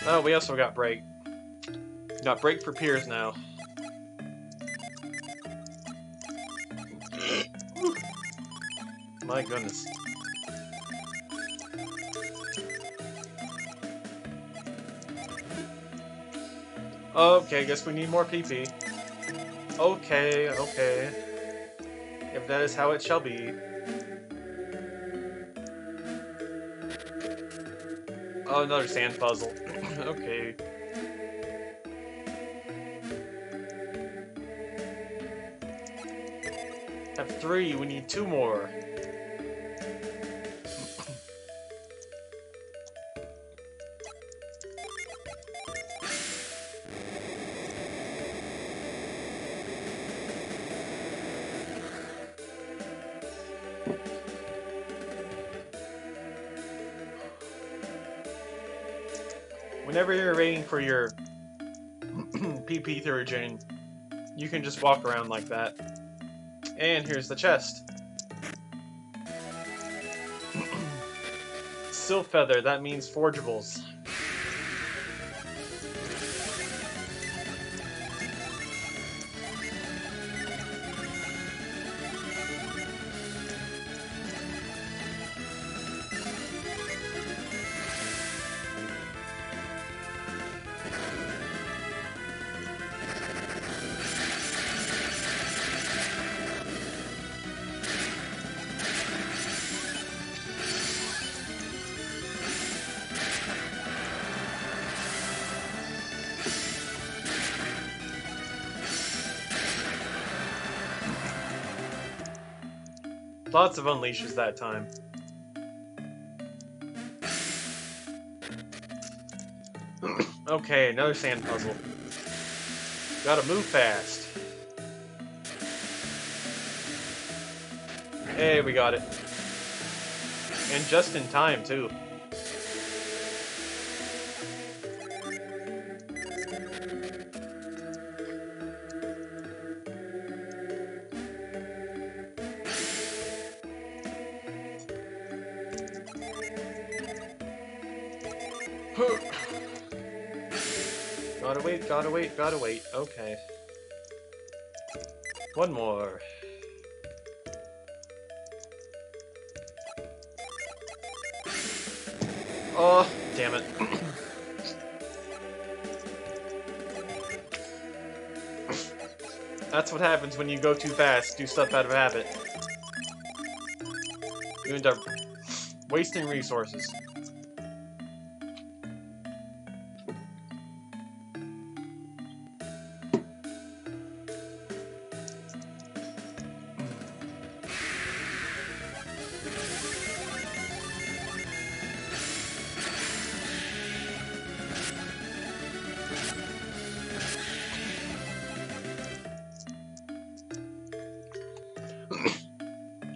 [SPEAKER 1] Oh, we also got break. Got break for peers now. My goodness. Okay, guess we need more PP. Okay, okay. If that is how it shall be. Oh, another sand puzzle. Okay. Have 3, we need 2 more. Whenever you're waiting for your PP to regen, you can just walk around like that. And here's the chest. Silk feather, that means forgeables. Lots of unleashes that time. Okay, another sand puzzle. Gotta move fast. Hey, we got it. And just in time, too. Gotta wait. Okay. One more. Oh, damn it. That's what happens when you go too fast, do stuff out of habit. You end up wasting resources.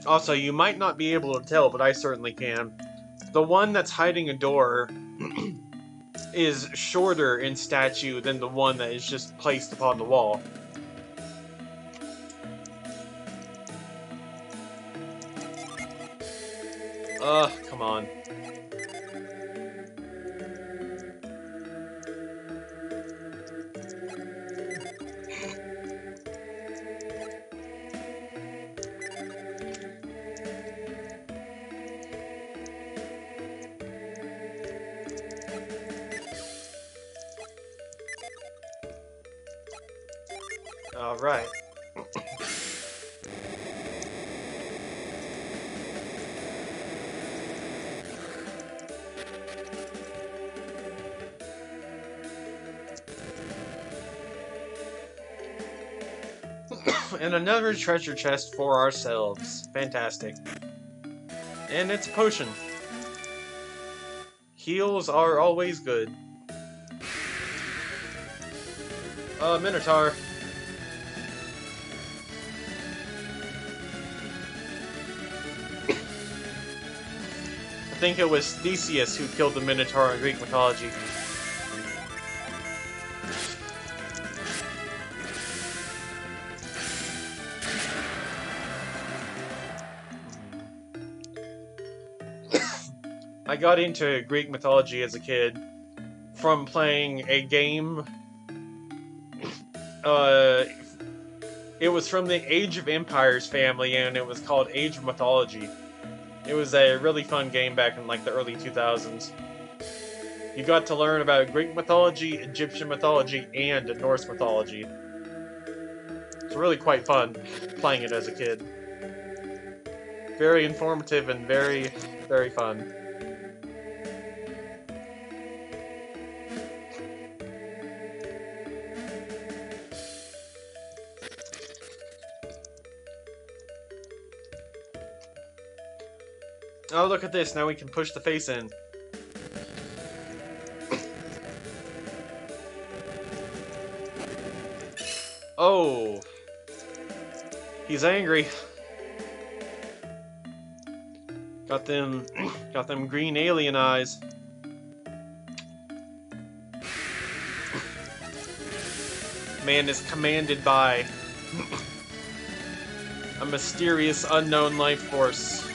[SPEAKER 1] Also, you might not be able to tell, but I certainly can. The one that's hiding a door is shorter in stature than the one that is just placed upon the wall. Ugh, come on. Alright. And another treasure chest for ourselves. Fantastic. And it's a potion. Heals are always good. Minotaur. I think it was Theseus who killed the Minotaur in Greek mythology. I got into Greek mythology as a kid from playing a game. It was from the Age of Empires family, and it was called Age of Mythology. It was a really fun game back in like the early 2000s. You got to learn about Greek mythology, Egyptian mythology, and Norse mythology. It's really quite fun playing it as a kid. Very informative and very, very fun. Oh, look at this. Now we can push the face in. Oh. He's angry. Got them green alien eyes. Man is commanded by a mysterious unknown life force.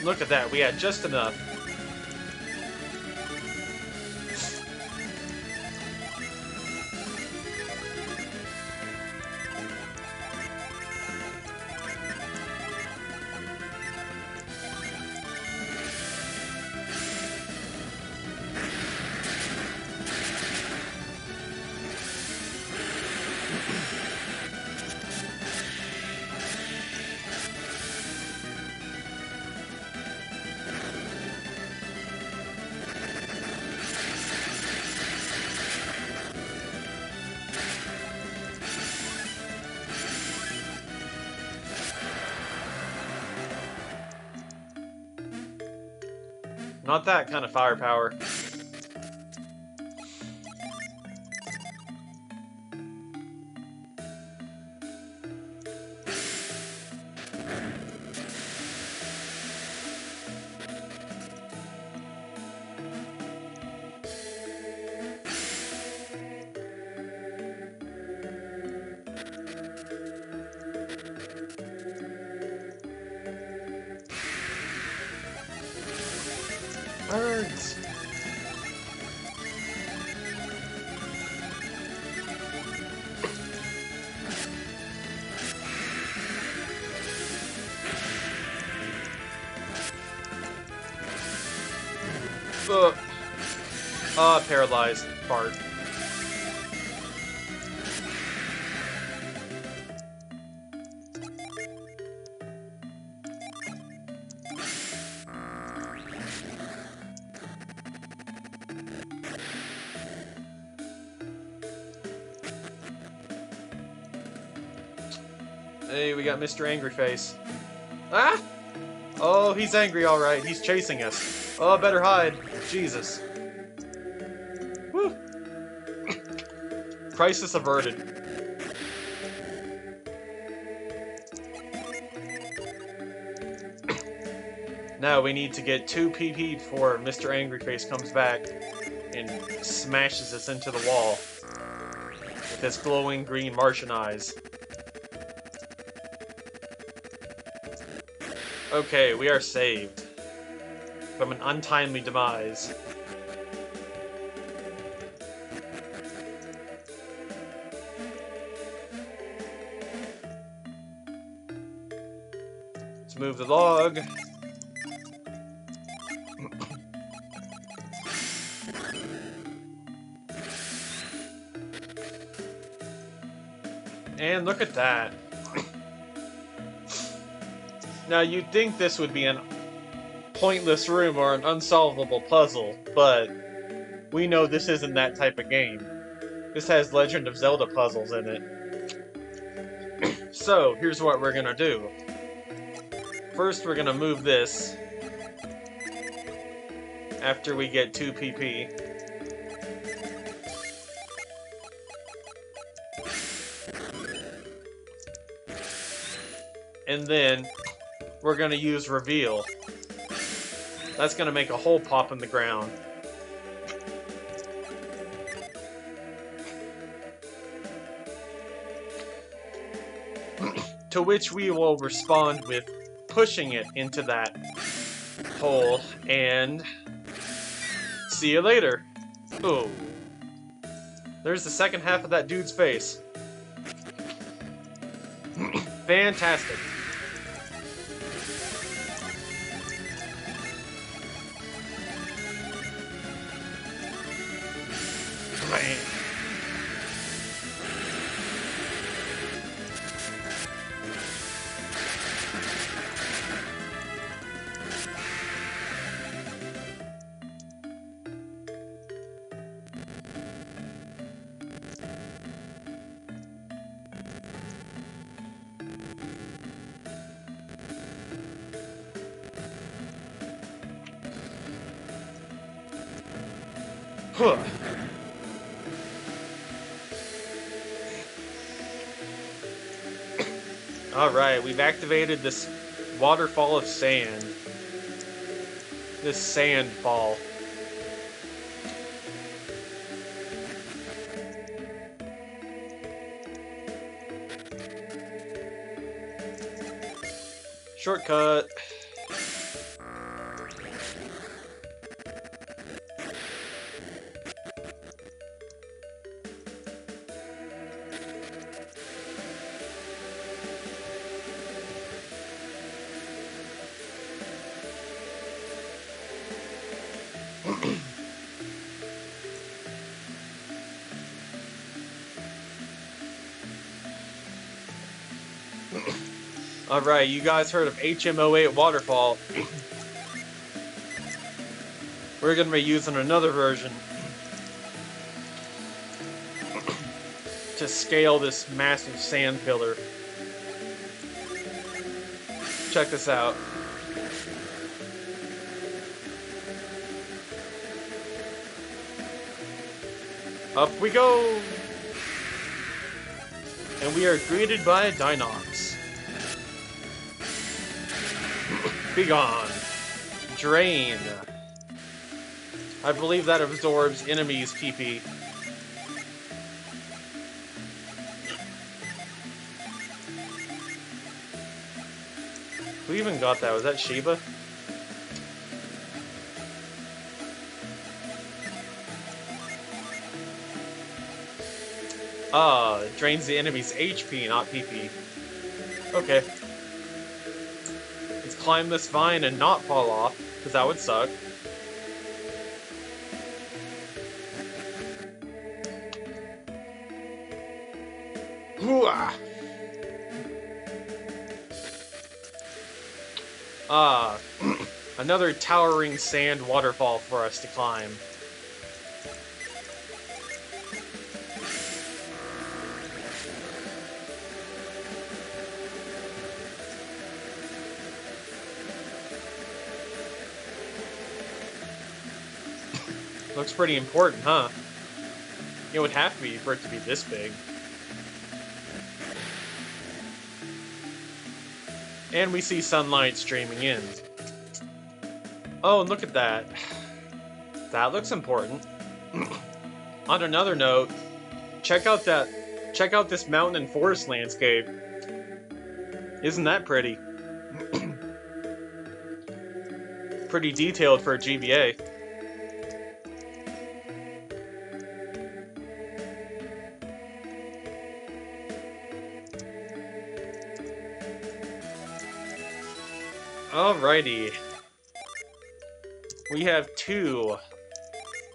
[SPEAKER 1] Look at that, we had just enough. Not that kind of firepower. Birds! Paralyzed part. Hey, we got Mr. Angry Face. Ah! Oh, he's angry, alright. He's chasing us. Oh, better hide. Jesus. Whew. Crisis averted. Now we need to get 2 PP before Mr. Angry Face comes back and smashes us into the wall with his glowing green Martian eyes. Okay, we are saved from an untimely demise. Let's move the log. And look at that. Now, you'd think this would be a pointless room or an unsolvable puzzle, but we know this isn't that type of game. This has Legend of Zelda puzzles in it. So, here's what we're gonna do. First, we're gonna move this after we get 2 PP. And then we're gonna use reveal. That's gonna make a hole pop in the ground. To which we will respond with pushing it into that hole, and see you later. Oh. There's the second half of that dude's face. Fantastic. Man. Huh. Alright, we've activated this Waterfall of Sand. This sand fall. Shortcut. Alright, you guys heard of HM08 Waterfall. We're gonna be using another version to scale this massive sand pillar. Check this out. Up we go! And we are greeted by a Dinox. Be gone. Drain. I believe that absorbs enemies' PP. Who even got that? Was that Shiba? Ah, it drains the enemy's HP, not PP. Okay. Let's climb this vine and not fall off, because that would suck. Hooah! Ah, another towering sand waterfall for us to climb. Looks pretty important, huh? It would have to be for it to be this big. And we see sunlight streaming in. Oh, and look at that. That looks important. On another note, check out this mountain and forest landscape. Isn't that pretty? Pretty detailed for a GBA. Alrighty. We have 2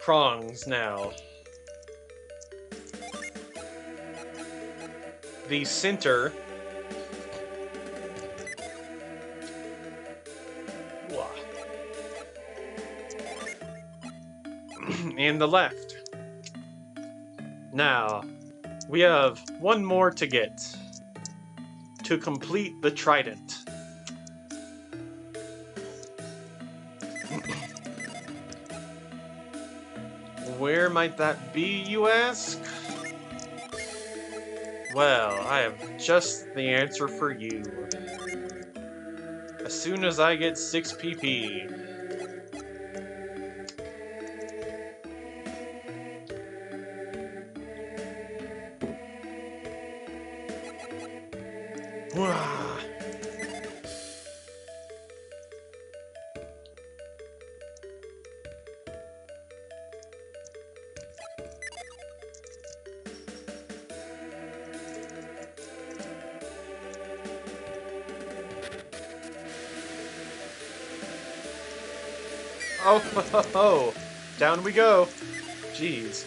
[SPEAKER 1] prongs now. The center and the left. Now, we have 1 more to get to complete the trident. Where might that be, you ask? Well, I have just the answer for you. As soon as I get 6 PP. Oh, ho, ho, ho. Down we go. Jeez.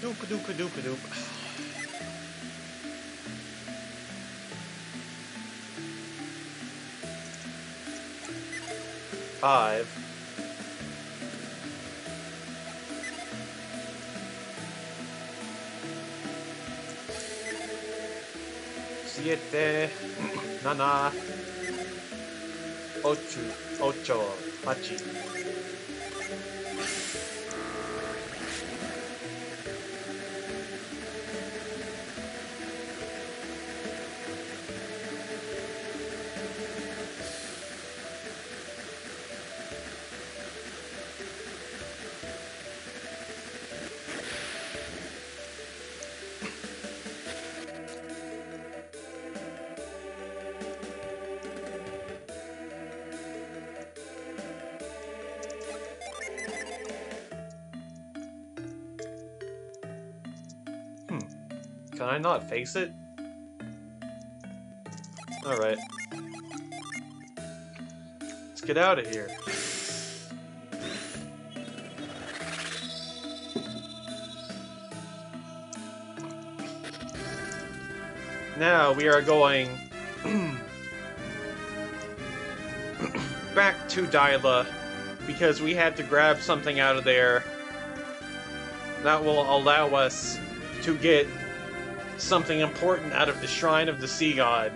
[SPEAKER 1] Doop-a-doop-a-doop-a-doop. 5. 7, 7, 8, 8. Can I not face it? Alright. Let's get out of here. Now we are going back to Dyla because we had to grab something out of there that will allow us to get something important out of the Shrine of the Sea God.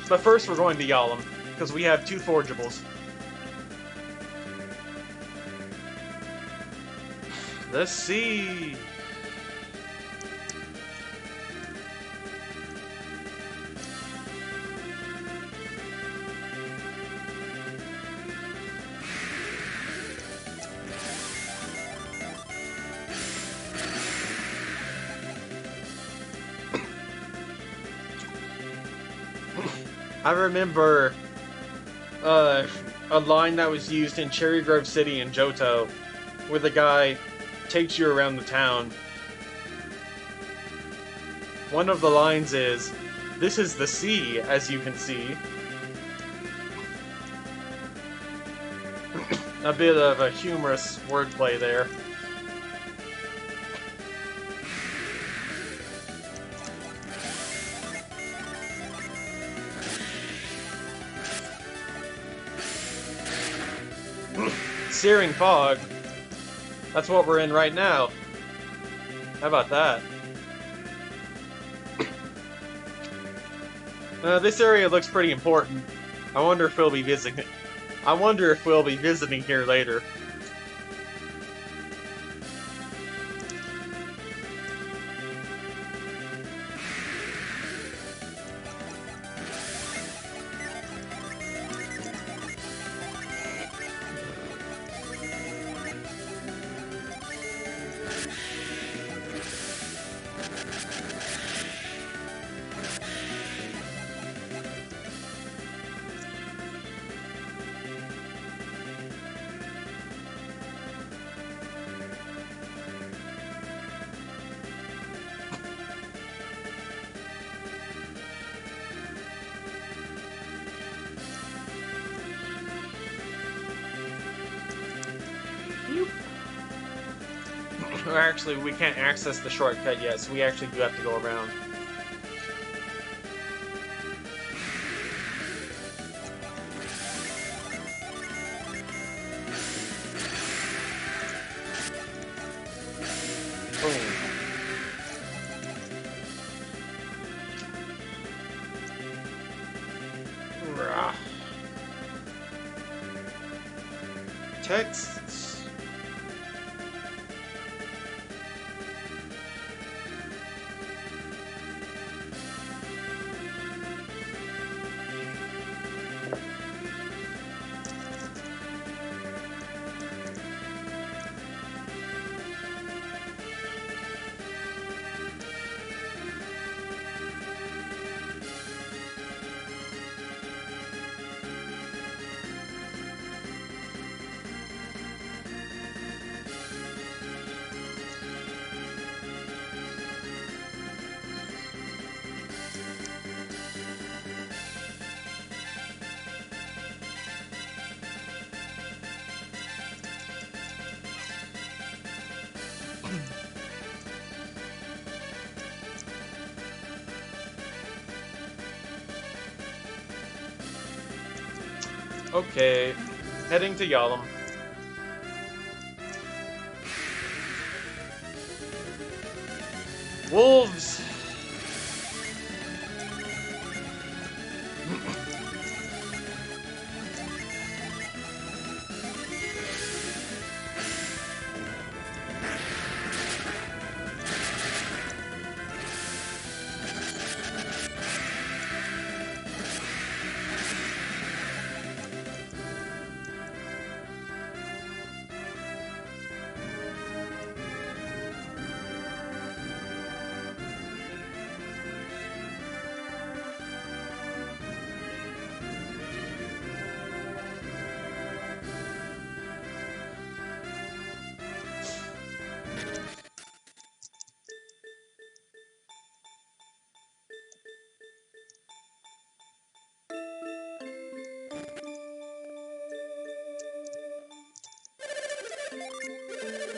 [SPEAKER 1] But first we're going to Yalom, because we have 2 forgeables. The sea! I remember a line that was used in Cherry Grove City in Johto, where the guy takes you around the town. One of the lines is, "This is the sea, as you can see." A bit of a humorous wordplay there. Searing fog. That's what we're in right now. How about that? This area looks pretty important. I wonder if we'll be visiting. I wonder if we'll be visiting here later. Or actually, we can't access the shortcut yet, so we actually do have to go around. Boom. Rah. Texts. Okay, heading to Yalom. Wolves!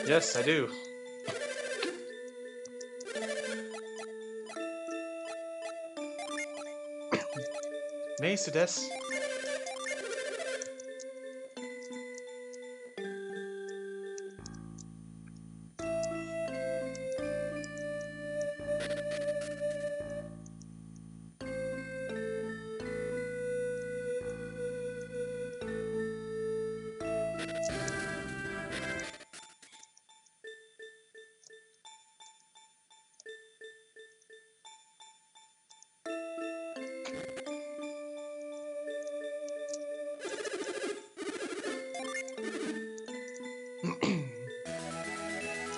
[SPEAKER 1] Yes, I do. Nice, des.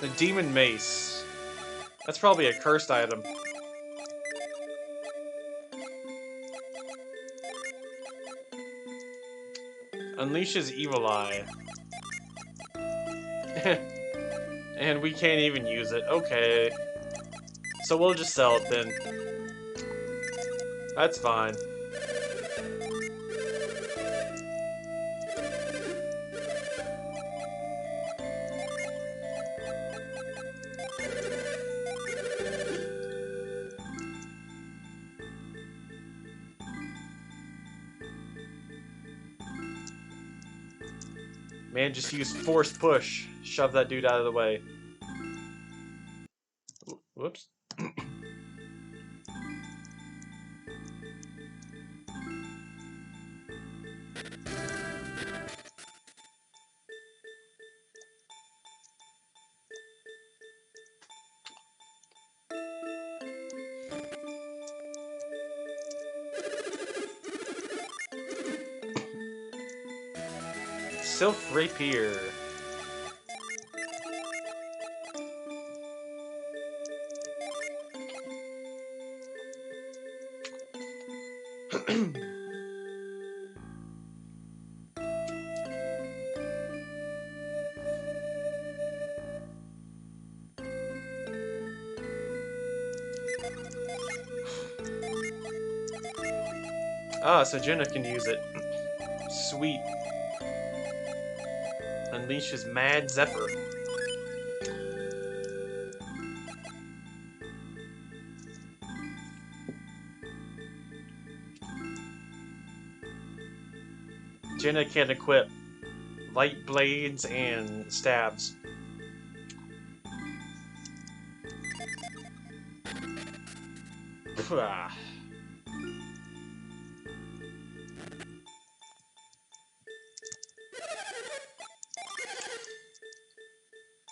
[SPEAKER 1] The Demon Mace. That's probably a cursed item. Unleashes Evil Eye. And we can't even use it. Okay. So we'll just sell it then. That's fine. Man, just use forced push. Shove that dude out of the way. Whoops. Sylph Rapier. Ah, so Jenna can use it. Sweet. Unleashes Mad Zephyr. Jenna can equip light blades and stabs.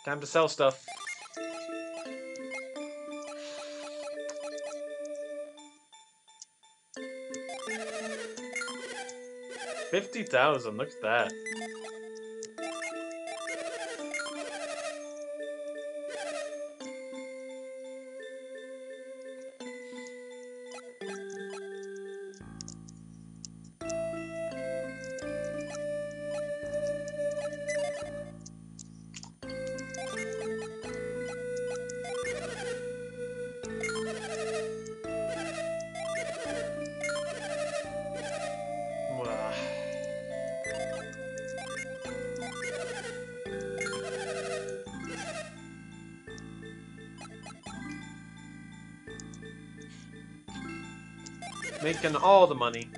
[SPEAKER 1] Time to sell stuff. $50,000, look at that. Making all the money.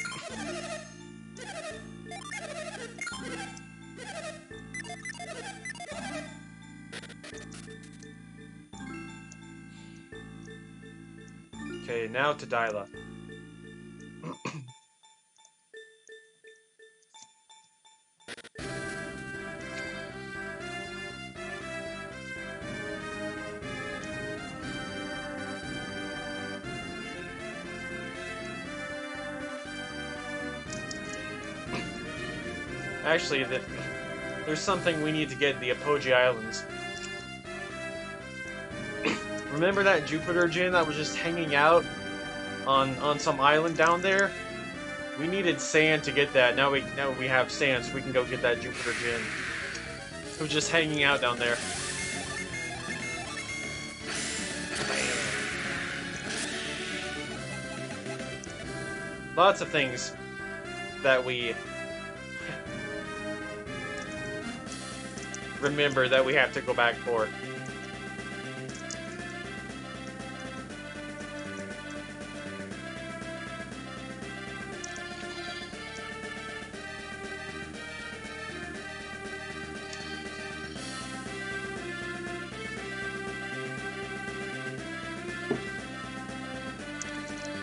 [SPEAKER 1] Okay, now to Dyla. Actually, there's something we need to get in the Apogee Islands. Remember that Jupiter gin that was just hanging out on some island down there? We needed sand to get that. Now we have sand, so we can go get that Jupiter gin. It was just hanging out down there. Lots of things that we remember that we have to go back for.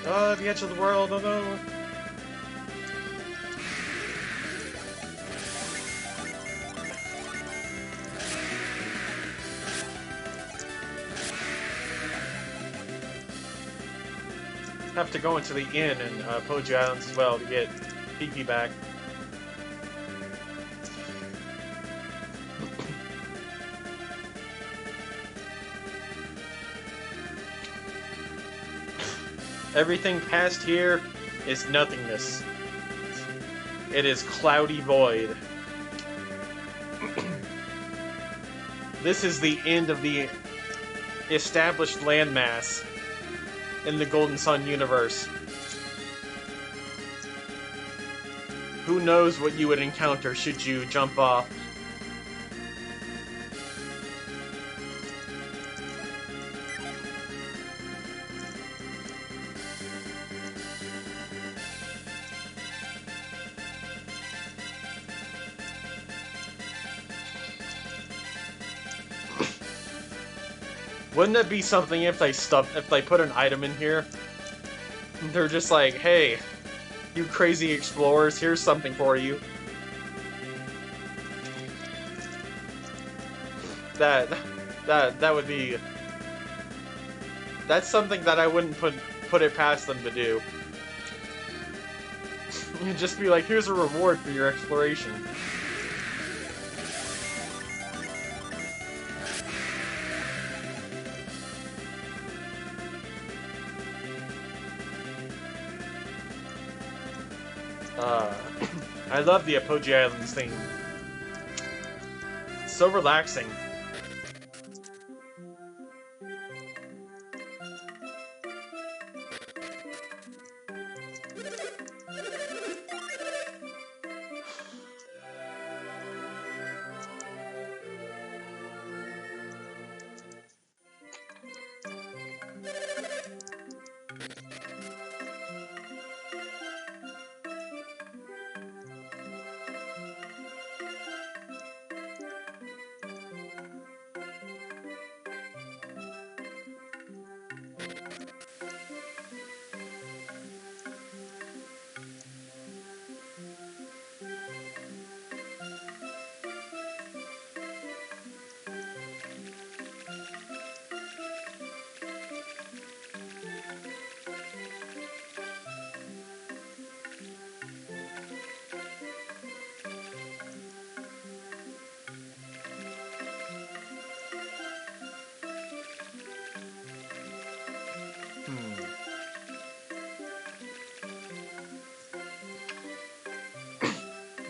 [SPEAKER 1] Oh, the edge of the world, oh no! Have to go into the inn in Apogee Islands as well to get Piki back. Everything past here is nothingness. It is cloudy void. This is the end of the established landmass in the Golden Sun universe. Who knows what you would encounter should you jump off? Wouldn't it be something if they put an item in here? They're just like, hey, you crazy explorers, here's something for you. That would be... That's something that I wouldn't put it past them to do. You'd just be like, here's a reward for your exploration. I love the Apogee Islands theme. It's so relaxing.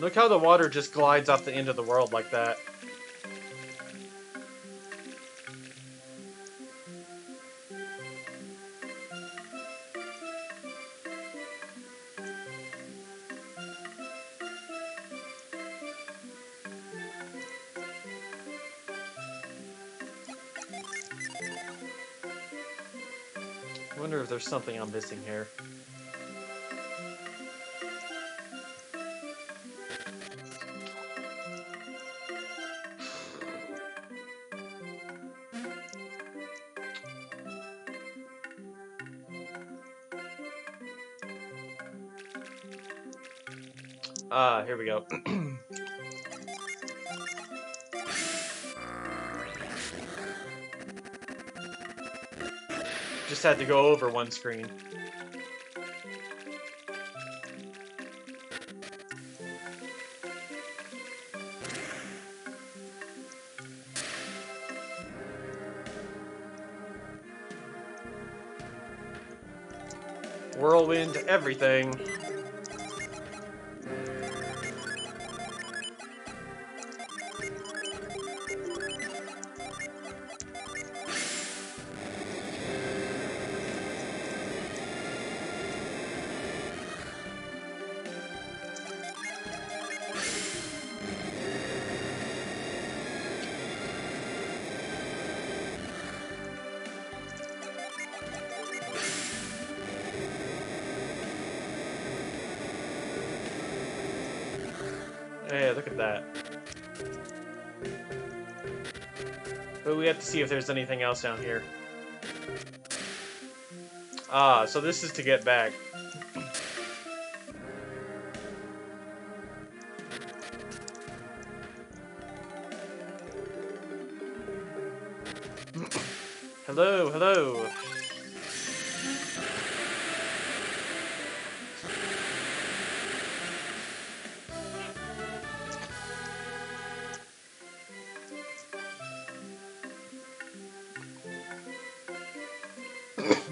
[SPEAKER 1] Look how the water just glides off the end of the world like that. I wonder if there's something I'm missing here. Ah, here we go. Just had to go over one screen. Whirlwind everything. Hey, look at that. But we have to see if there's anything else down here. Ah, so this is to get back. Hello, hello.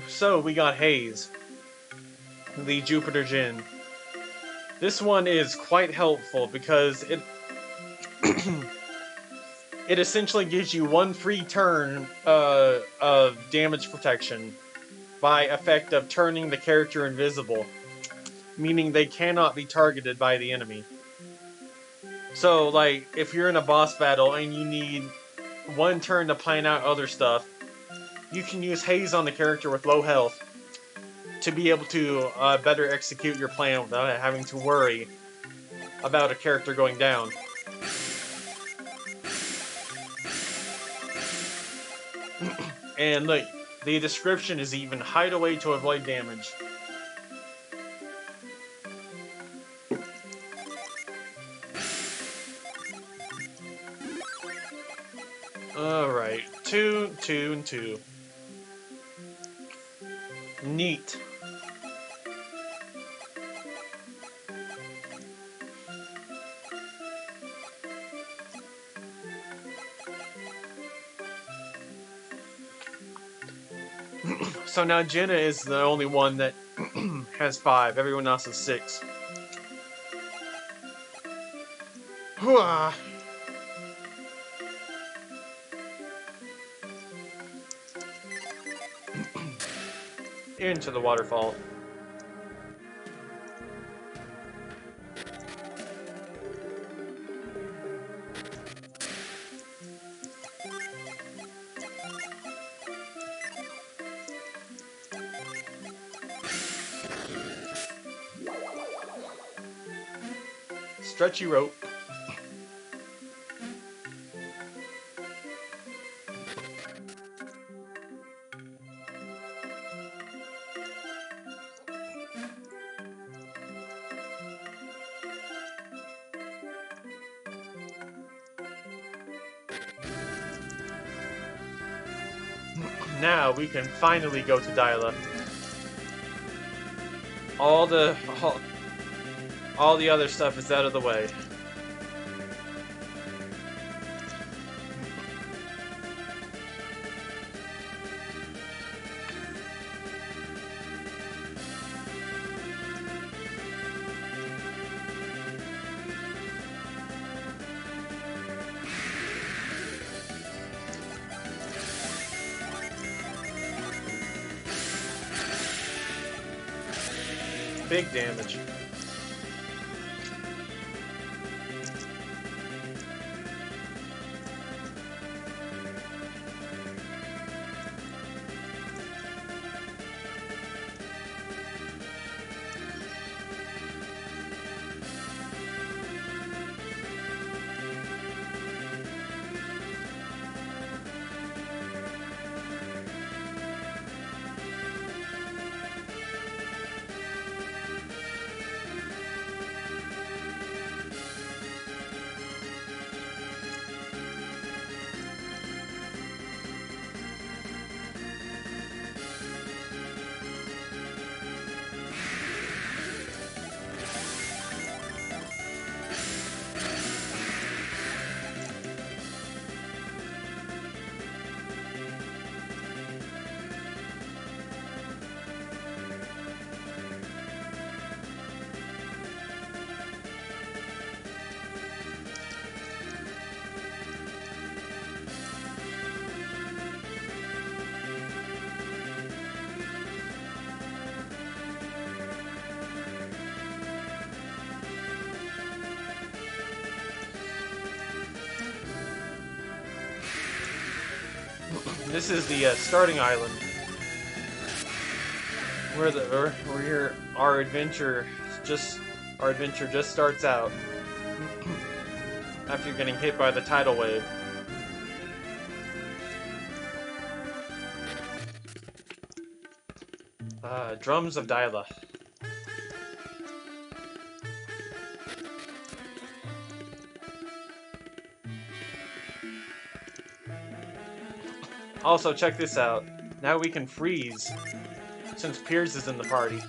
[SPEAKER 1] So, we got Haze, the Jupiter Djinn. This one is quite helpful because it it essentially gives you one free turn of damage protection by effect of turning the character invisible, meaning they cannot be targeted by the enemy. So, like, if you're in a boss battle and you need one turn to plan out other stuff, you can use Haze on the character with low health to be able to better execute your plan without having to worry about a character going down. And look, the description is even hide away to avoid damage. Alright, 2, 2, and 2. Neat. So now Jenna is the only one that has 5. Everyone else has 6. Hooah! Into the waterfall. Stretchy rope. Now we can finally go to Dyla. All the other stuff is out of the way. Big damage. This is the starting island, where here our adventure just starts out after getting hit by the tidal wave. Drums of Dyla. Also, check this out. Now we can freeze, since Piers is in the party.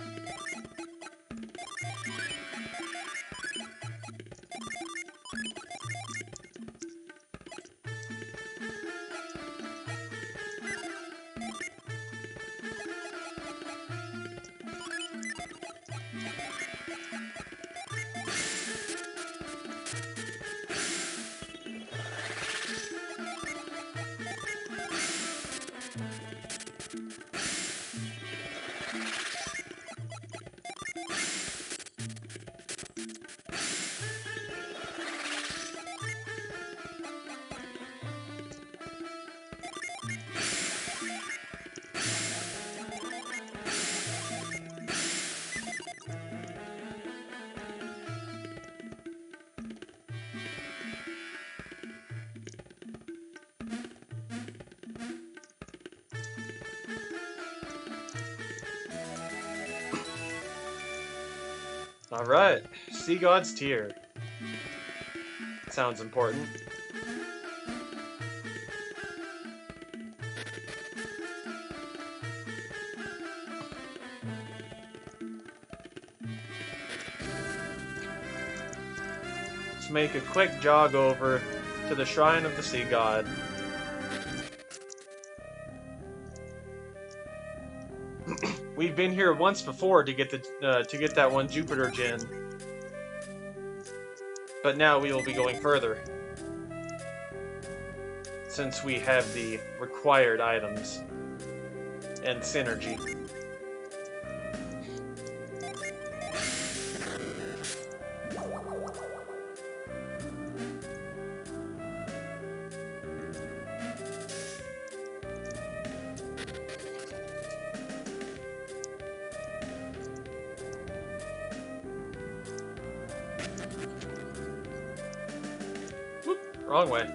[SPEAKER 1] Alright, Sea God's Tear. Sounds important. Let's make a quick jog over to the Shrine of the Sea God. We've been here once before to get that one Jupiter gem, but now we will be going further, since we have the required items and synergy. Wrong way.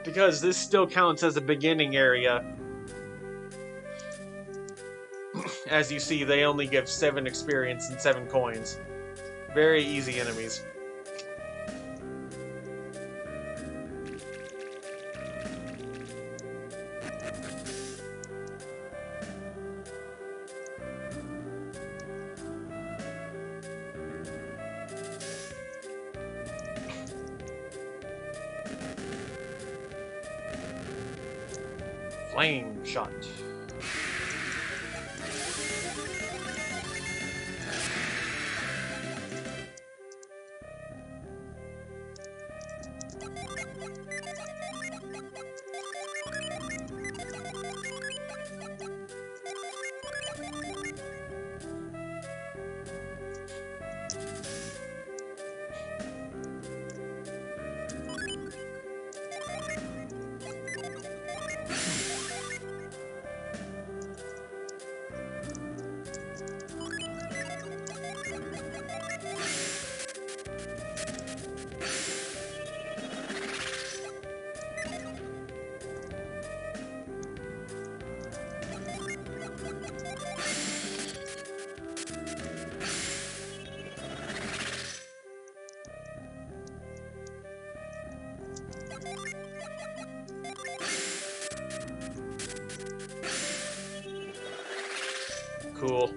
[SPEAKER 1] Because this still counts as a beginning area. As you see, they only give 7 experience and 7 coins. Very easy enemies. Flame shot. Cool.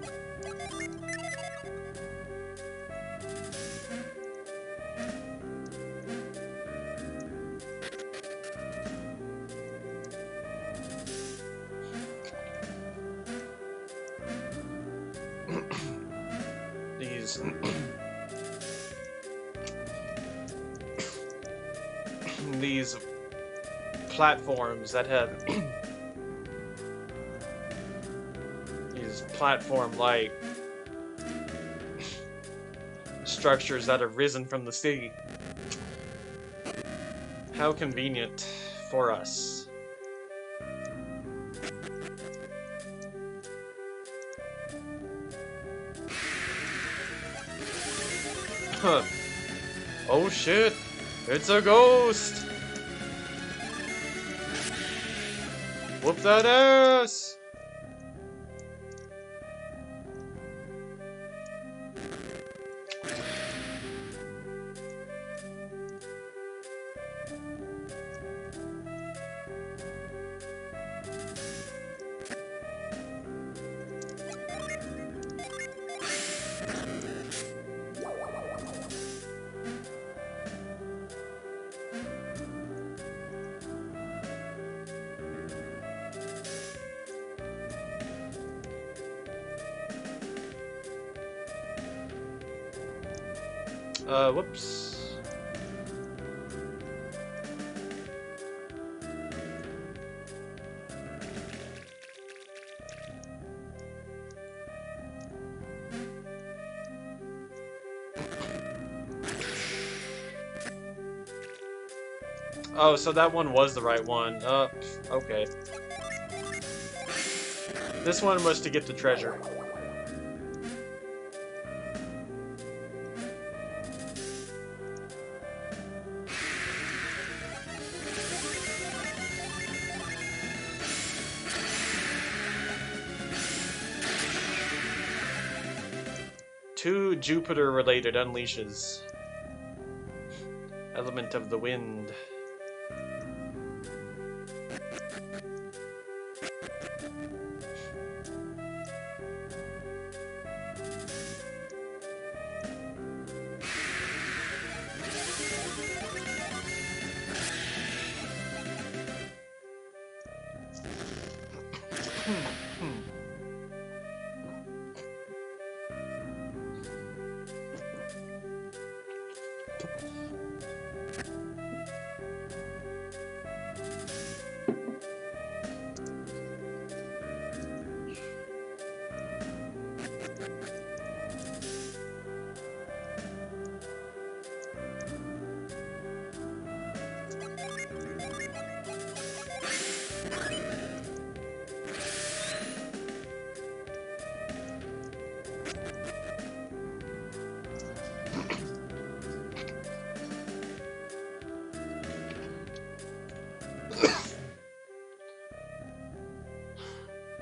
[SPEAKER 1] These platforms that have these platform-like structures that have risen from the sea. How convenient for us. Huh. Oh shit! It's a ghost! Whoop that ass! Whoops. Oh, so that one was the right one. Okay. This one was to get the treasure. Two Jupiter-related unleashes. Element of the wind.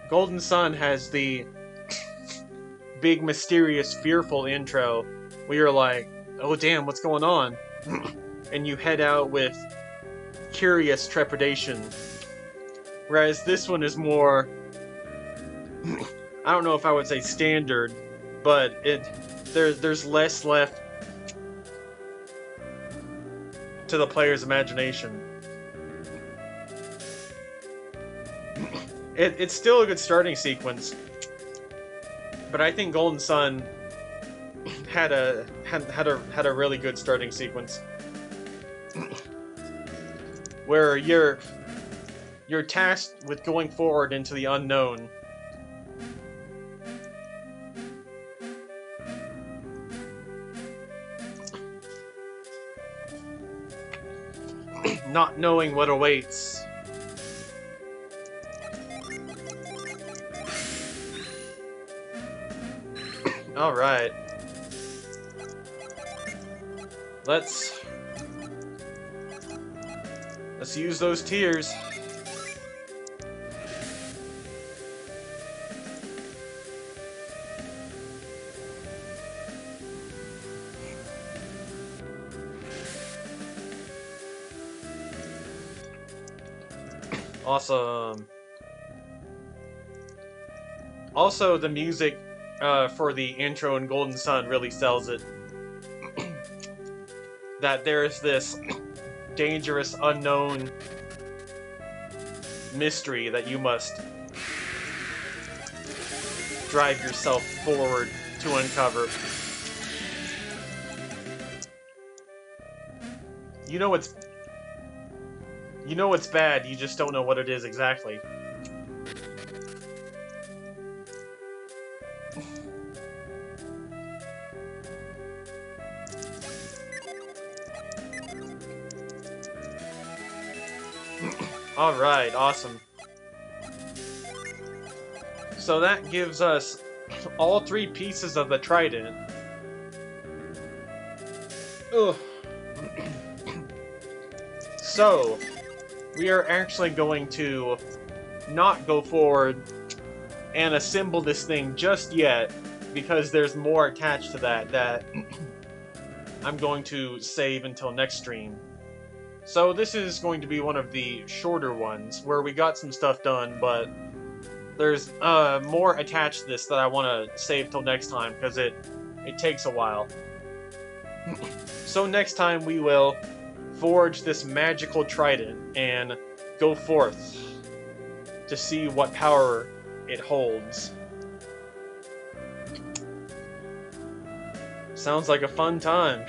[SPEAKER 1] Golden Sun has the big, mysterious, fearful intro where you're like, oh damn, what's going on? And you head out with curious trepidation. Whereas this one is more, I don't know if I would say standard, but there's less left to the player's imagination. It's still a good starting sequence, but I think Golden Sun had a really good starting sequence where you're tasked with going forward into the unknown. Not knowing what awaits. Alright. Let's use those tears. Awesome. Also, the music for the intro in Golden Sun really sells it. That there's this dangerous, unknown mystery that you must drive yourself forward to uncover. You know it's bad, you just don't know what it is exactly. Alright, awesome. So that gives us all 3 pieces of the trident. Ugh. So, we are actually going to not go forward and assemble this thing just yet, because there's more attached to that I'm going to save until next stream. So this is going to be one of the shorter ones, where we got some stuff done, but there's more attached to this that I want to save till next time, because it takes a while. So next time we will forge this magical trident and go forth to see what power it holds. Sounds like a fun time.